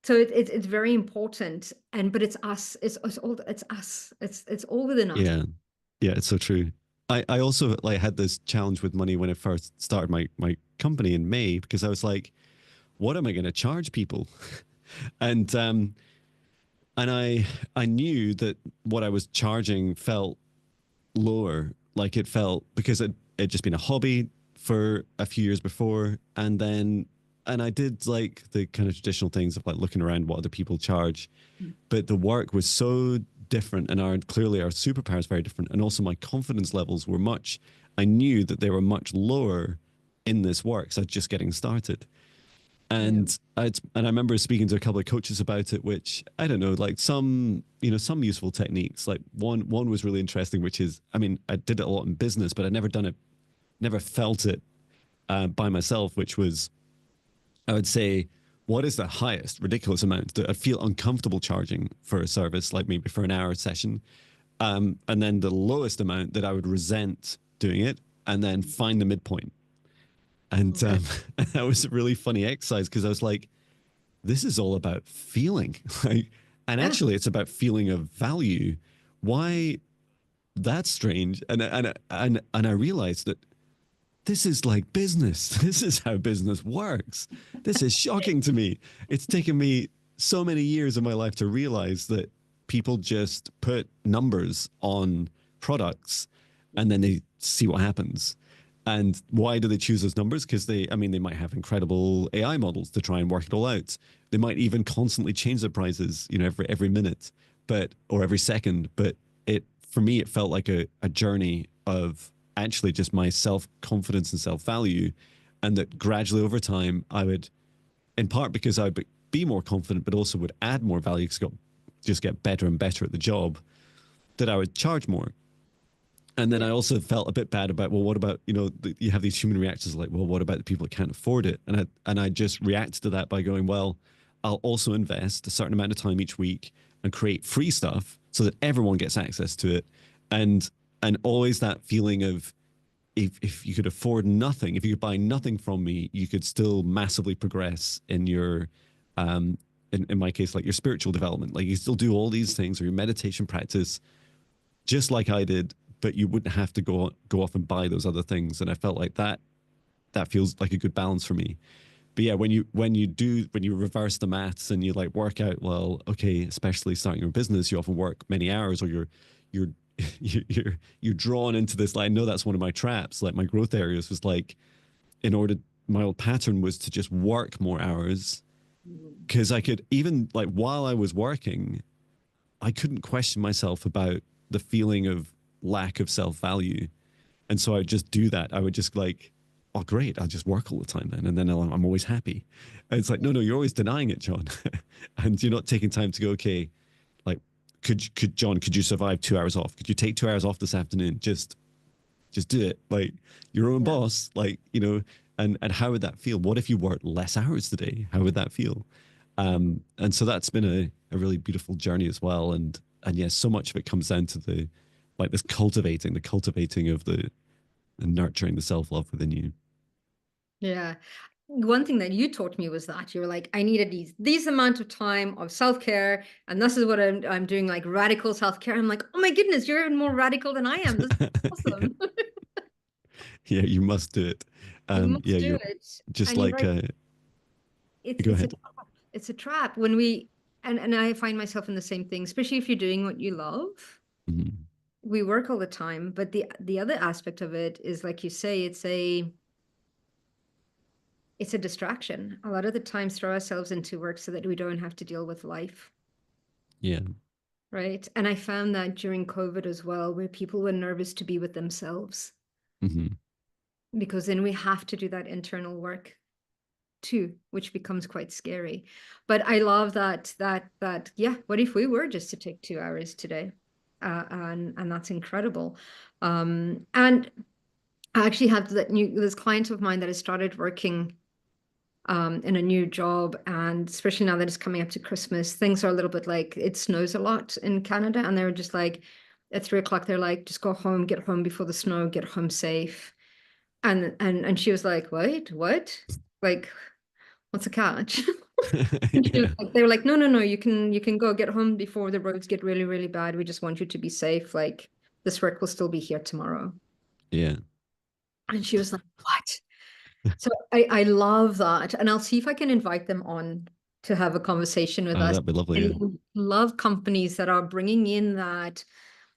So it's very important, and but it's us. It's all it's us. It's all within us. Yeah. Yeah. It's so true. I also, like, had this challenge with money when I first started my company in May, because I was like, what am I going to charge people? And and I knew that what I was charging felt lower. Like it felt because it just been a hobby for a few years before, and then and I did like the kind of traditional things of like looking around what other people charge, but the work was so different, and our clearly our superpower is very different, and also my confidence levels were much. I knew that they were much lower in this work, so I was just getting started. Yeah. And I remember speaking to a couple of coaches about it, which I don't know, like some some useful techniques. Like one was really interesting, which is I mean I did it a lot in business, but I never done it, never felt it by myself. Which was I would say, what is the highest ridiculous amount that I feel uncomfortable charging for a service, like maybe for an hour session, and then the lowest amount that I would resent doing it, and then find the midpoint. And Okay. that was a really funny exercise because I was like, this is all about feeling. Like, and Yeah. actually, it's about feeling of value. Why that's strange. And I realized that this is like business. This is how business works. This is shocking to me. It's taken me so many years of my life to realize that people just put numbers on products and then they see what happens. And why do they choose those numbers? Because I mean, they might have incredible AI models to try and work it all out. They might even constantly change the prices, every minute, or every second. But for me, it felt like a journey of actually just my self confidence and self value, and that gradually over time, I would, in part because I would be more confident, but also would add more value because I just get better and better at the job, that I would charge more. And then Yeah. I also felt a bit bad about, well, what about, you have these human reactions like, well, what about the people that can't afford it? And I just reacted to that by going, well, I'll also invest a certain amount of time each week and create free stuff so that everyone gets access to it. And always that feeling of, if you could afford nothing, if you could buy nothing from me, you could still massively progress in your in my case, like your spiritual development. Like you still do all these things or your meditation practice just like I did, but you wouldn't have to go off and buy those other things. And I felt like that feels like a good balance for me. But yeah, when you reverse the maths and you like work out, well, okay, especially starting your business, you often work many hours, or you're you're drawn into this. Like, I know that's one of my traps. Like my growth areas was like, in order, my old pattern was to just work more hours Mhm. because I could, even like while I was working, I couldn't question myself about the feeling of lack of self value. And so I would just do that. I would just like, oh, great, I'll just work all the time then. And then I'm always happy. And it's like, no, you're always denying it, John. And you're not taking time to go, okay, like, could you survive 2 hours off? Could you take 2 hours off this afternoon? Just do it. Like, your own Yeah. boss, like, and how would that feel? What if you worked less hours today? How would that feel? And so that's been a really beautiful journey as well. And yes, so much of it comes down to this cultivating of the and nurturing the self love within you. Yeah. One thing that you taught me was that you were like, I needed these amount of time of self-care, and this is what I'm doing, like radical self-care. I'm like, oh my goodness, you're even more radical than I am. This is awesome. Yeah, you must do it. You Yeah, must do you're it. just And you're like right. It's go it's a ahead. trap. It's a trap when we and I find myself in the same thing, especially if you're doing what you love. Mhm. We work all the time, but the other aspect of it is, like you say, it's a distraction. A lot of the times throw ourselves into work so that we don't have to deal with life. Yeah. Right. And I found that during COVID as well, where people were nervous to be with themselves, Hmm. because then we have to do that internal work too, which becomes quite scary. But I love that, yeah, what if we were just to take 2 hours today? And that's incredible. And I actually have this client of mine that has started working in a new job, and especially now that it's coming up to Christmas, things are a little bit like, it snows a lot in Canada, and they're just like, at 3 o'clock, they're like, just go home, get home before the snow, get home safe. And she was like, wait, what? Like, what's the catch? And she was Yeah. like, they were like, no, no, no, you can go get home before the roads get really, really bad. We just want you to be safe. Like, this work will still be here tomorrow. Yeah. And she was like, what? So I love that. And I'll see if I can invite them on to have a conversation with us. That'd be lovely. I Yeah. love companies that are bringing in that.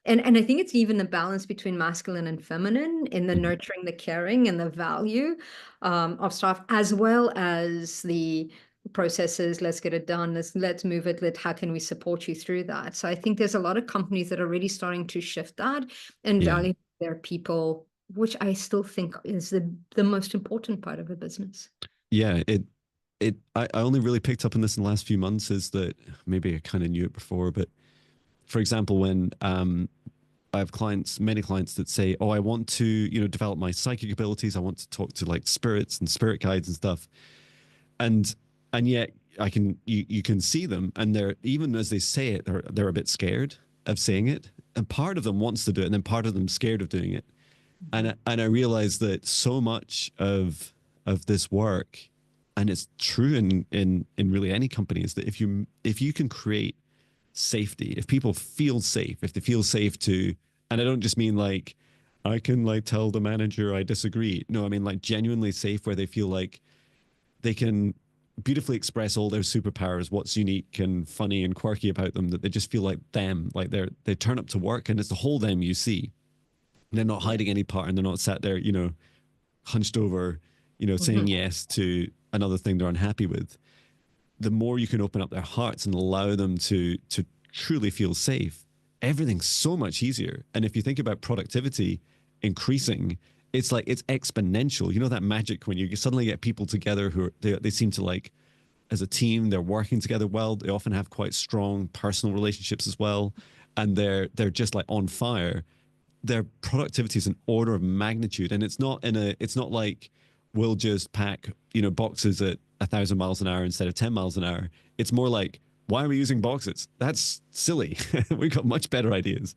And I think it's even a balance between masculine and feminine in the Mhm. nurturing, the caring, and the value of staff, as well as the processes. Let's get it done. Let's move it. How can we support you through that? So I think there's a lot of companies that are really starting to shift that and Yeah. value their people, which I still think is the most important part of a business. Yeah. I only really picked up on this in the last few months, is that maybe I kind of knew it before, but for example, when I have many clients that say, "Oh, I want to, develop my psychic abilities. I want to talk to like spirits and spirit guides and stuff." And yet you can see them, and they're, even as they say it, they're a bit scared of saying it. And part of them wants to do it, and then part of them scared of doing it. Mhm. And I realized that so much of this work, and it's true in really any company, is that if you can create safety, if people feel safe, if they feel safe to, and I don't just mean like I can like tell the manager I disagree. No, I mean like genuinely safe, where they feel like they can beautifully express all their superpowers, what's unique and funny and quirky about them, that they just feel like them, like they turn up to work and it's the whole them you see. They're not Yeah. hiding any part, and they're not sat there, hunched over, saying Mhm. yes to another thing they're unhappy with. The more you can open up their hearts and allow them to truly feel safe, everything's so much easier. And if you think about productivity increasing, it's like it's exponential. You know that magic when you suddenly get people together who they seem to like, as a team, they're working together well. They often have quite strong personal relationships as well, and they're just like on fire. Their productivity is an order of magnitude, and it's not like we'll just pack boxes at 1,000 miles an hour instead of 10 miles an hour. It's more like, why are we using boxes? That's silly. We've got much better ideas.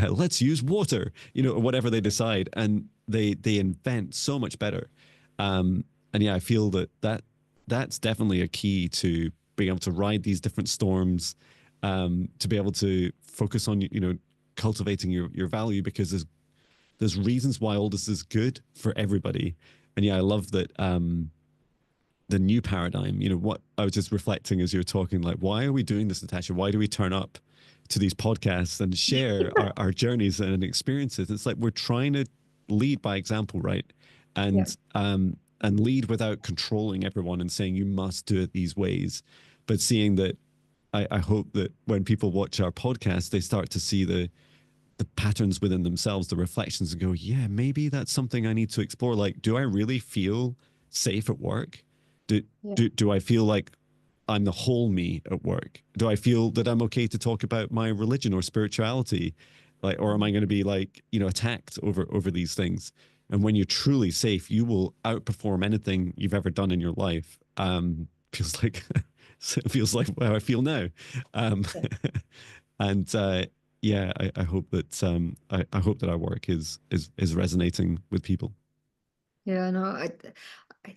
Let's use water, or whatever they decide, and they invent so much better. And yeah, I feel that's definitely a key to being able to ride these different storms, to be able to focus on cultivating your value, because there's reasons why all this is good for everybody. And yeah, I love that the new paradigm, what I was just reflecting as you were talking, like, why are we doing this, Natasha? Why do we turn up to these podcasts and share our journeys and experiences? It's like we're trying to lead by example, right? Yeah. And lead without controlling everyone and saying you must do it these ways, but seeing that I hope that when people watch our podcast, they start to see the patterns within themselves, the reflections, and go, yeah, maybe that's something I need to explore. Like, do I really feel safe at work? Do, Yeah. do I feel like I'm the whole me at work? Do I feel that I'm okay to talk about my religion or spirituality? Like, or am I going to be like, attacked over these things? And when you're truly safe, you will outperform anything you've ever done in your life. Feels like, it feels like how I feel now. Um, Yeah. and yeah, I hope that I hope that our work is resonating with people. Yeah, no,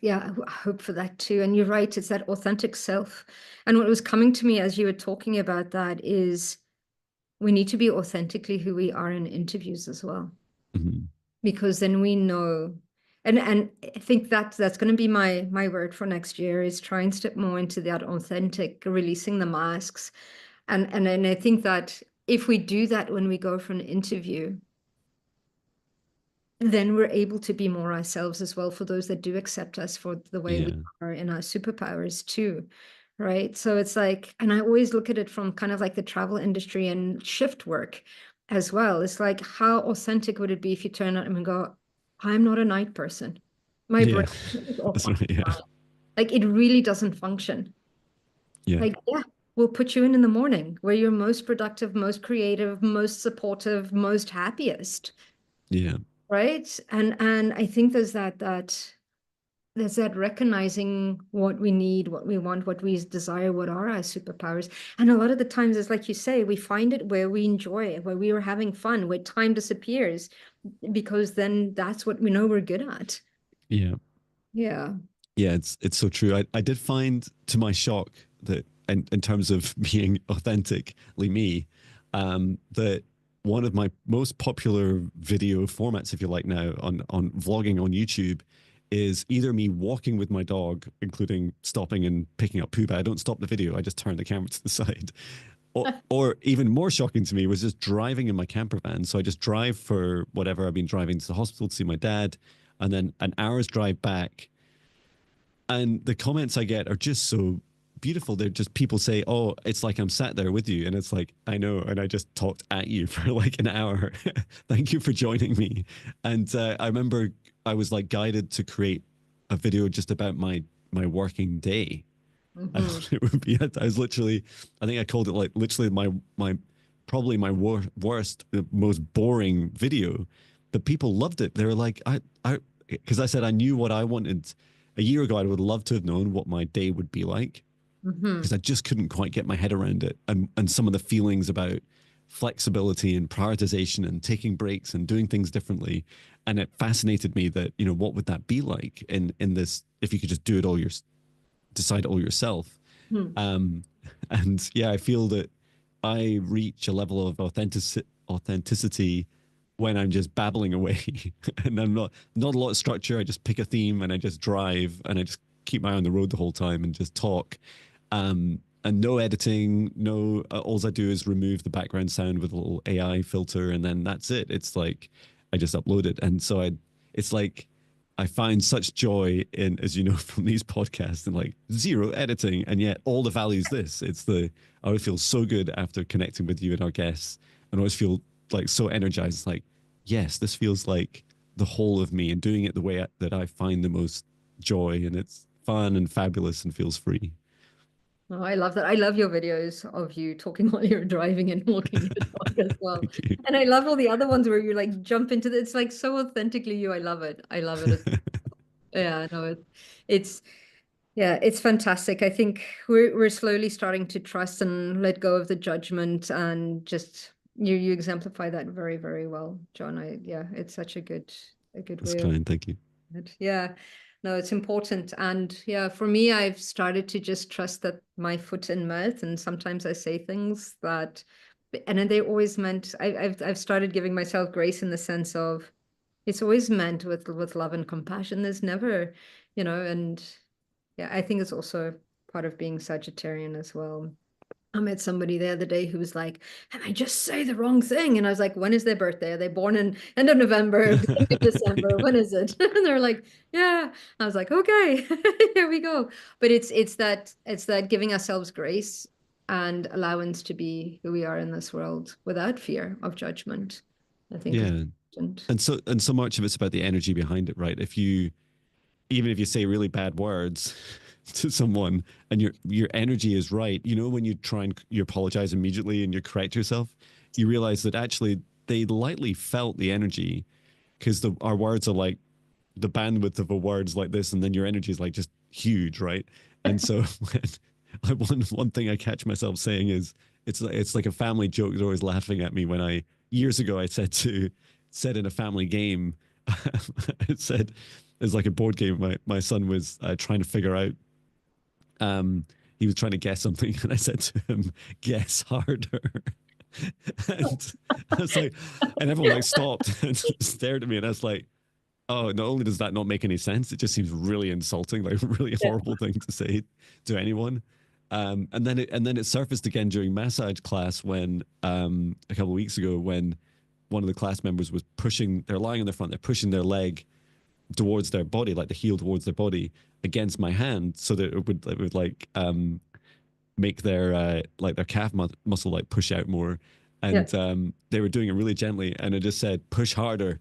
yeah, I hope for that too. And you're right, it's that authentic self. And what was coming to me as you were talking about that is we need to be authentically who we are in interviews as well, Mhm. because then we know. And I think that's going to be my word for next year, is try and step more into that authentic, releasing the masks. And I think that if we do that when we go for an interview, then we're able to be more ourselves as well, for those that do accept us for the way we Yeah, are in our superpowers too, right? So it's like, and I always look at it from kind of like the travel industry and shift work as well. It's like, how authentic would it be if you turn out and go, I'm not a night person. My yeah, brain is off that's on right. Yeah, night. Like, it really doesn't function. yeah, Like, yeah, we'll put you in the morning where you're most productive, most creative, most supportive, most happiest, yeah, right? And I think there's that recognizing what we need, what we want, what we desire, what are our superpowers. And a lot of the times, it's like you say, we find it where we enjoy it, where we are having fun, where time disappears, because then that's what we know we're good at. yeah, Yeah. yeah. It's so true. I did find, to my shock, that in terms of being authentically me, that one of my most popular video formats, if you like, now on vlogging on YouTube, is either me walking with my dog, including stopping and picking up poo, but I don't stop the video. I just turn the camera to the side. Or even more shocking to me was just driving in my camper van. So I just drive for whatever. I've been driving to the hospital to see my dad, and then an hour's drive back. And the comments I get are just so beautiful. They're just people say, "Oh, it's like I'm sat there with you," and it's like, I know, and I just talked at you for like an hour. Thank you for joining me. And I remember I was like guided to create a video just about my working day. I thought it would be. I was literally, I think I called it like literally my probably my worst, most boring video, but people loved it. They were like, because I said I knew what I wanted a year ago. I would love to have known what my day would be like, because I just couldn't quite get my head around it, and some of the feelings about flexibility and prioritization and taking breaks and doing things differently. And it fascinated me that, what would that be like in this, if you could just do it all decide it all yourself. And yeah, I feel that I reach a level of authenticity when I'm just babbling away and I'm not a lot of structure. I just pick a theme and I just drive and I just keep my eye on the road the whole time and just talk. And no editing, no, all I do is remove the background sound with a little AI filter, and then that's it. It's like I just upload it. And so it's like I find such joy in, as you know, from these podcasts, and like zero editing, and yet all the values this. I always feel so good after connecting with you and our guests, and I always feel like so energized. Like, yes, this feels like the whole of me, and doing it the way that I find the most joy, and it's fun and fabulous and feels free. Oh, I love that. I love your videos of you talking while you're driving and walking your dog as well. And I love all the other ones where you like jump into it's like so authentically you. I love it. I love it. Yeah, no, it's yeah, it's fantastic. I think we're slowly starting to trust and let go of the judgment, and just you exemplify that very, very well, John. Yeah, it's such a good That's way of kind. Thank you. it. Yeah. No, it's important. And yeah, for me, I've started to just trust that my foot in mouth, and sometimes I say things that, and then they always meant, I've started giving myself grace in the sense of it's always meant with love and compassion. There's never, and yeah, I think it's also part of being Sagittarian as well. I met somebody the other day who was like, "Am I just say the wrong thing?" And I was like, "When is their birthday? Are they born in end of November, beginning of December? When is it?" And they're like, "Yeah." I was like, "Okay, here we go." But it's that giving ourselves grace and allowance to be who we are in this world without fear of judgment, I think is Yeah. important. And so much of it's about the energy behind it, right? Even if you say really bad words to someone and your energy is right, when you apologize immediately and you correct yourself, you realize that actually they lightly felt the energy, because our words are like the bandwidth of a word's like this, and then your energy is like just huge, right? And so one thing I catch myself saying is it's like a family joke. They're always laughing at me when years ago I said in a family game, it said it's like a board game. My son was trying to figure out. He was trying to guess something, and I said to him, "Guess harder." And I was like, and everyone like stopped and stared at me, and I was like, "Oh, not only does that not make any sense, it just seems really insulting, like a really Yeah. horrible thing to say to anyone." And then it surfaced again during massage class when a couple of weeks ago, when one of the class members was they're lying on their front, they're pushing their leg towards their body, like the heel towards their body against my hand, so that it would like make their calf muscle like push out more. Yeah. And they were doing it really gently, and it just said push harder.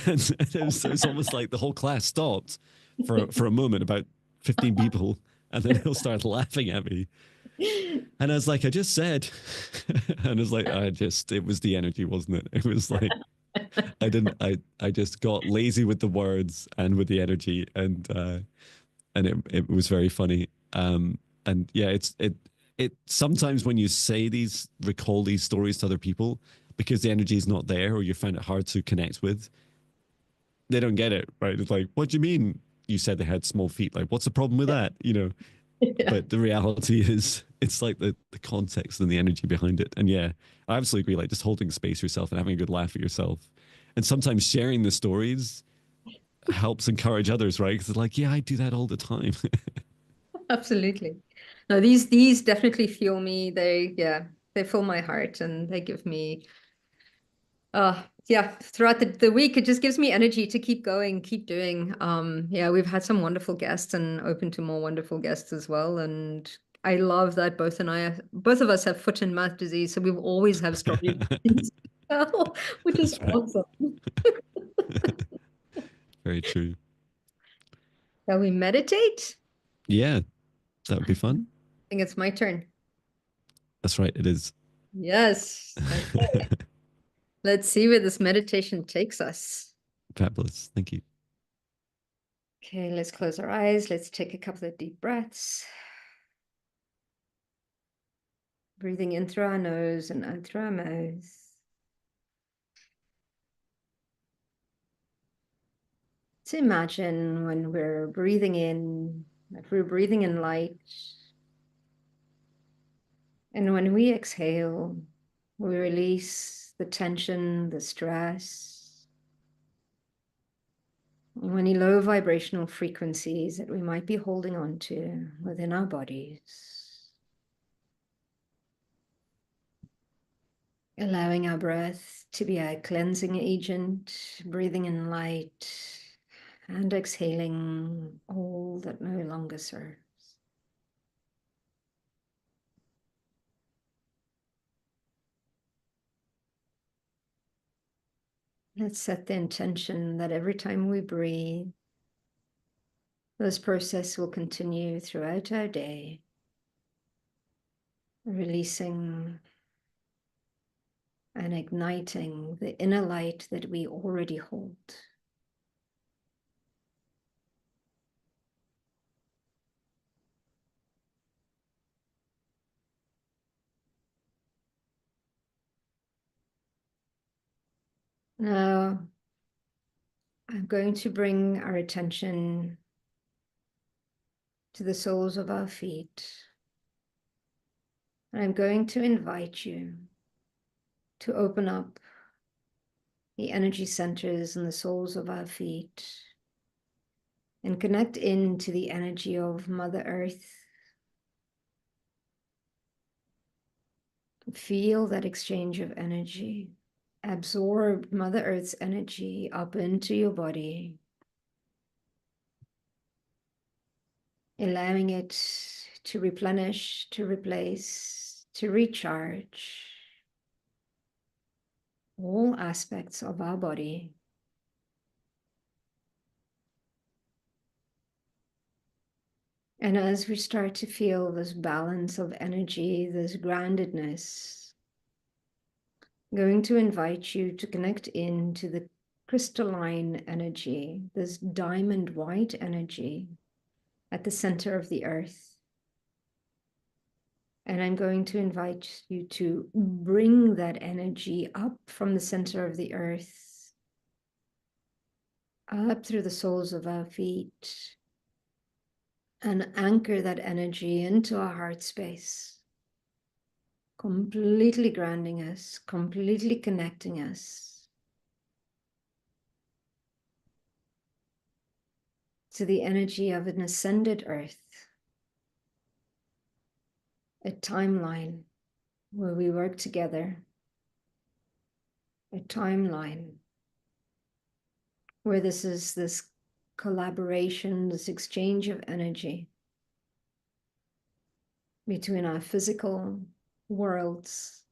And it was almost like the whole class stopped for a moment, about 15 people, and then he'll start laughing at me. And I was like, I just said, and I was like, it was the energy, wasn't it? It was like, I just got lazy with the words and with the energy, and it was very funny. And yeah, it sometimes when you recall these stories to other people, because the energy is not there, or you find it hard to connect with, they don't get it, right? It's like, what do you mean you said they had small feet? Like, what's the problem with that? Yeah. But the reality is, it's like the context and the energy behind it. And yeah, I absolutely agree. Like, just holding space yourself and having a good laugh at yourself, and sometimes sharing the stories helps encourage others, right? Because it's like, yeah, I do that all the time. Absolutely. No, these definitely fuel me. They fill my heart and they give me yeah, throughout the week it just gives me energy to keep going, keep doing. Yeah, we've had some wonderful guests and open to more wonderful guests as well. And I love that both of us have foot and mouth disease, so we've always have stories to tell, which is That's right. awesome. Very true. Shall we meditate? Yeah, that would be I fun. think it's my turn. That's right. It is. Yes. Okay. Let's see where this meditation takes us. Fabulous. Thank you. Okay, let's close our eyes. Let's take a couple of deep breaths. Breathing in through our nose and out through our mouth. To imagine when we're breathing in, that we're breathing in light. And when we exhale, we release the tension, the stress, any low vibrational frequencies that we might be holding on to within our bodies. Allowing our breath to be a cleansing agent, breathing in light and exhaling all that no longer serves. Let's set the intention that every time we breathe, this process will continue throughout our day, releasing and igniting the inner light that we already hold. Now, I'm going to bring our attention to the soles of our feet. And I'm going to invite you to open up the energy centers in the soles of our feet and connect into the energy of Mother Earth. Feel that exchange of energy. Absorb Mother Earth's energy up into your body, allowing it to replenish, to replace, to recharge all aspects of our body. And as we start to feel this balance of energy, this groundedness, I'm going to invite you to connect into the crystalline energy, this diamond white energy at the center of the earth. And I'm going to invite you to bring that energy up from the center of the earth, up through the soles of our feet, and anchor that energy into our heart space, completely grounding us, completely connecting us to the energy of an ascended earth, a timeline where we work together, a timeline where this collaboration, this exchange of energy between our physical worlds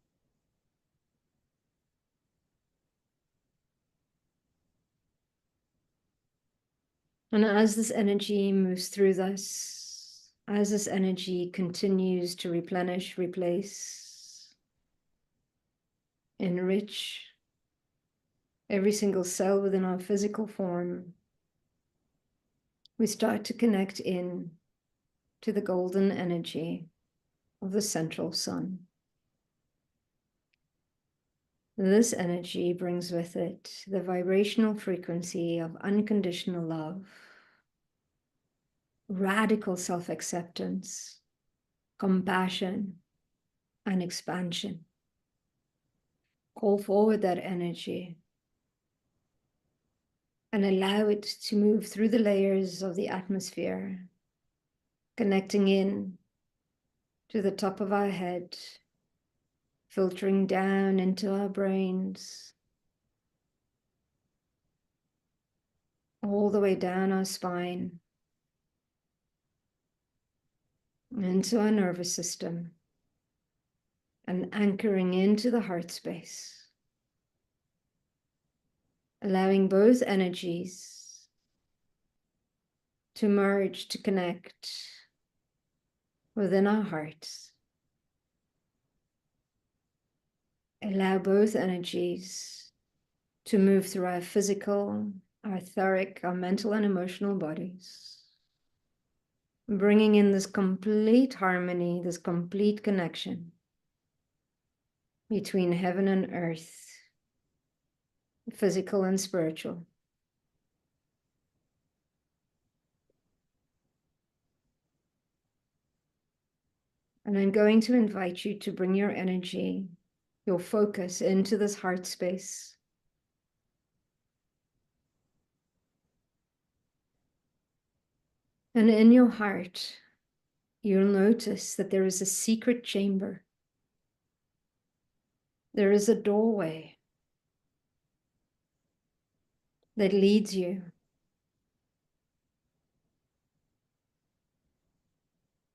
and as this energy moves through us, as this energy continues to replenish, replace, enrich every single cell within our physical form, we start to connect in to the golden energy of the central sun. This energy brings with it the vibrational frequency of unconditional love, radical self-acceptance, compassion, and expansion. Call forward that energy and allow it to move through the layers of the atmosphere, connecting in to the top of our head, filtering down into our brains, all the way down our spine, into our nervous system, and anchoring into the heart space, allowing both energies to merge, to connect within our hearts. Allow both energies to move through our physical, our etheric, our mental and emotional bodies, bringing in this complete harmony, this complete connection between heaven and earth, physical and spiritual. And I'm going to invite you to bring your energy, your focus into this heart space. And in your heart, you'll notice that there is a secret chamber. There is a doorway that leads you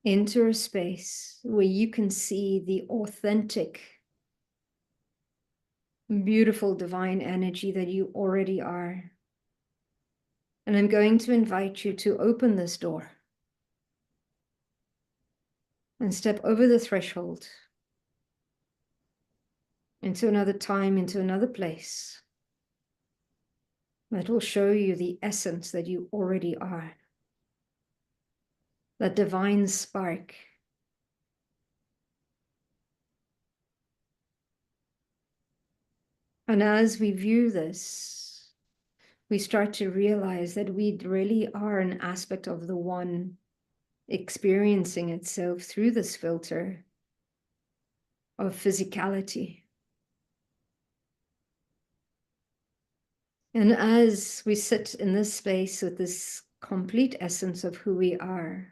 into a space where you can see the authentic, beautiful divine energy that you already are. And I'm going to invite you to open this door and step over the threshold into another time, into another place that will show you the essence that you already are, that divine spark. And as we view this, we start to realize that we really are an aspect of the one experiencing itself through this filter of physicality. And as we sit in this space with this complete essence of who we are,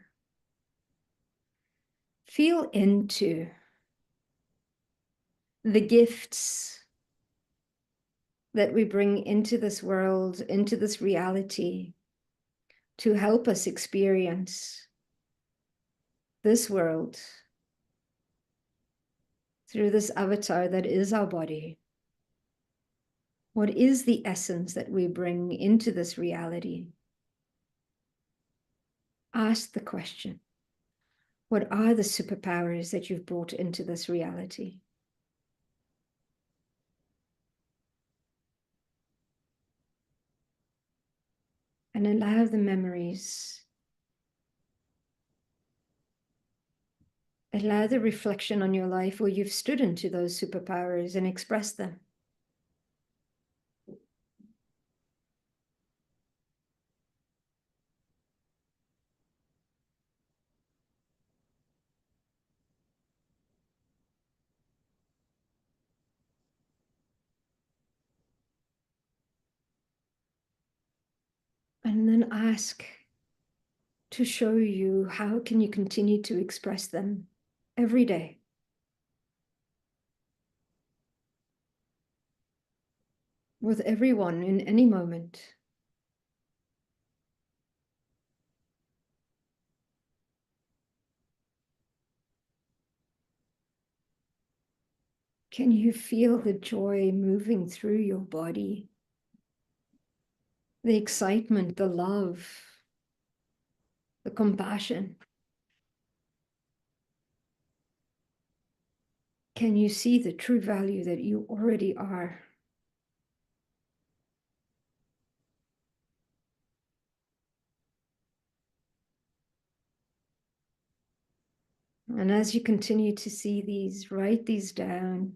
feel into the gifts that we bring into this world, into this reality, to help us experience this world through this avatar that is our body. What is the essence that we bring into this reality? Ask the question, what are the superpowers that you've brought into this reality? And allow the memories, allow the reflection on your life where you've stood into those superpowers and expressed them. And then ask to show you how can you continue to express them every day. With everyone in any moment. Can you feel the joy moving through your body? The excitement, the love, the compassion. Can you see the true value that you already are? And as you continue to see these, write these down.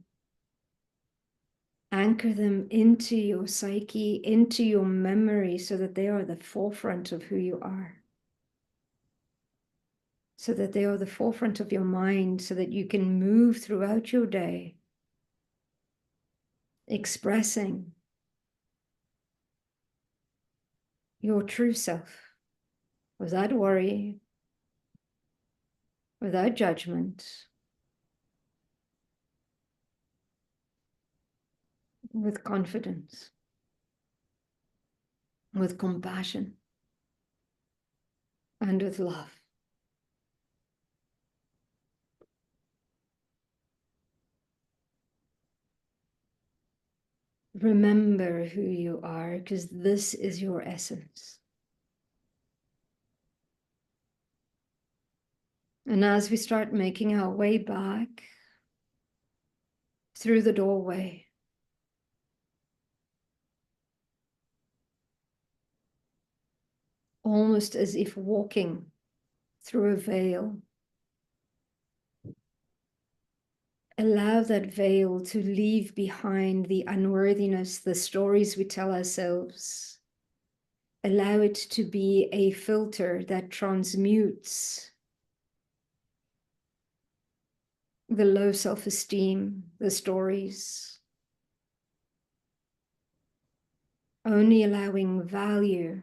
Anchor them into your psyche, into your memory, so that they are the forefront of who you are. So that they are the forefront of your mind, so that you can move throughout your day, expressing your true self, without worry, without judgment, with confidence, with compassion, and with love. Remember who you are, because this is your essence. And as we start making our way back through the doorway, almost as if walking through a veil, allow that veil to leave behind the unworthiness, the stories we tell ourselves. Allow it to be a filter that transmutes the low self-esteem, the stories, only allowing value,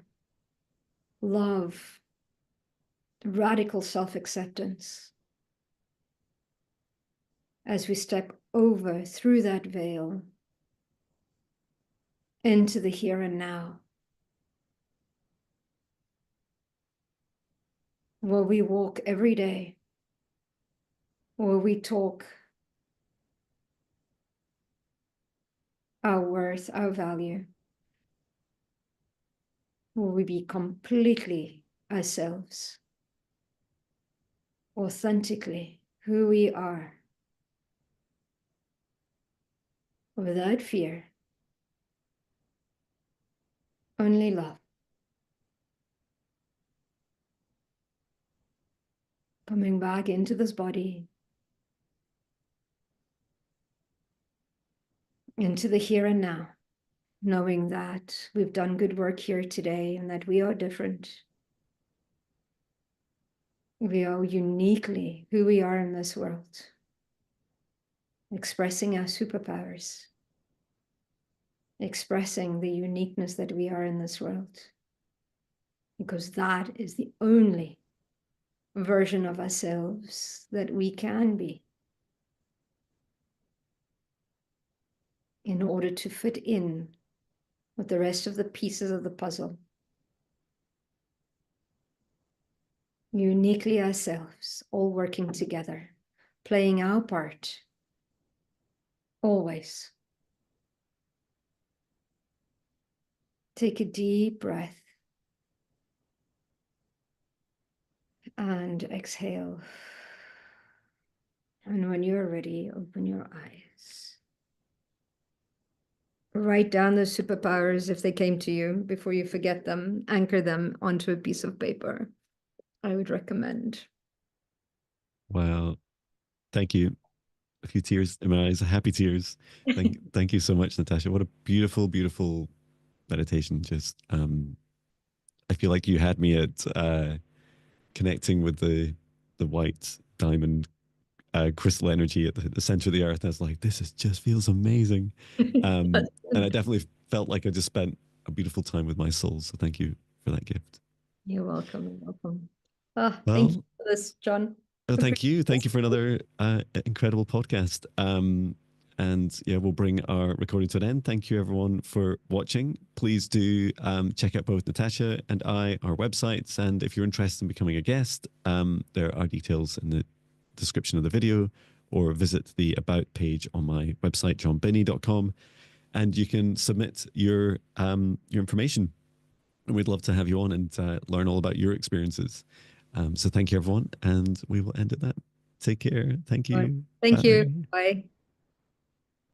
love, radical self-acceptance as we step over through that veil into the here and now, where we walk every day, where we talk our worth, our value, where we be completely ourselves, authentically who we are, without fear, only love. Coming back into this body, into the here and now, knowing that we've done good work here today and that we are different. We are uniquely who we are in this world, expressing our superpowers, expressing the uniqueness that we are in this world, because that is the only version of ourselves that we can be in order to fit in with the rest of the pieces of the puzzle. Uniquely ourselves, all working together, playing our part, always. Take a deep breath and exhale. And when you're ready, open your eyes. Write down those superpowers if they came to you before you forget them. Anchor them onto a piece of paper. I would recommend. Wow. Thank you. A few tears in my eyes, happy tears. Thank you so much, Natasha. What a beautiful, beautiful meditation. Just I feel like you had me at connecting with the white diamond crystal energy at the center of the earth. I was like, this is just feels amazing. And I definitely felt like I just spent a beautiful time with my soul. So thank you for that gift. You're welcome. You're welcome. Ah, Well, thank you for this, John. thank you. Thank you for another incredible podcast. And yeah, we'll bring our recording to an end. Thank you, everyone, for watching. Please do check out both Natasha and our websites. And if you're interested in becoming a guest, there are details in the description of the video, or visit the About page on my website, johnbinnie.com, and you can submit your information. And we'd love to have you on and learn all about your experiences. So thank you, everyone, and we will end at that. Take care. Thank you. Thank Bye. you. Bye.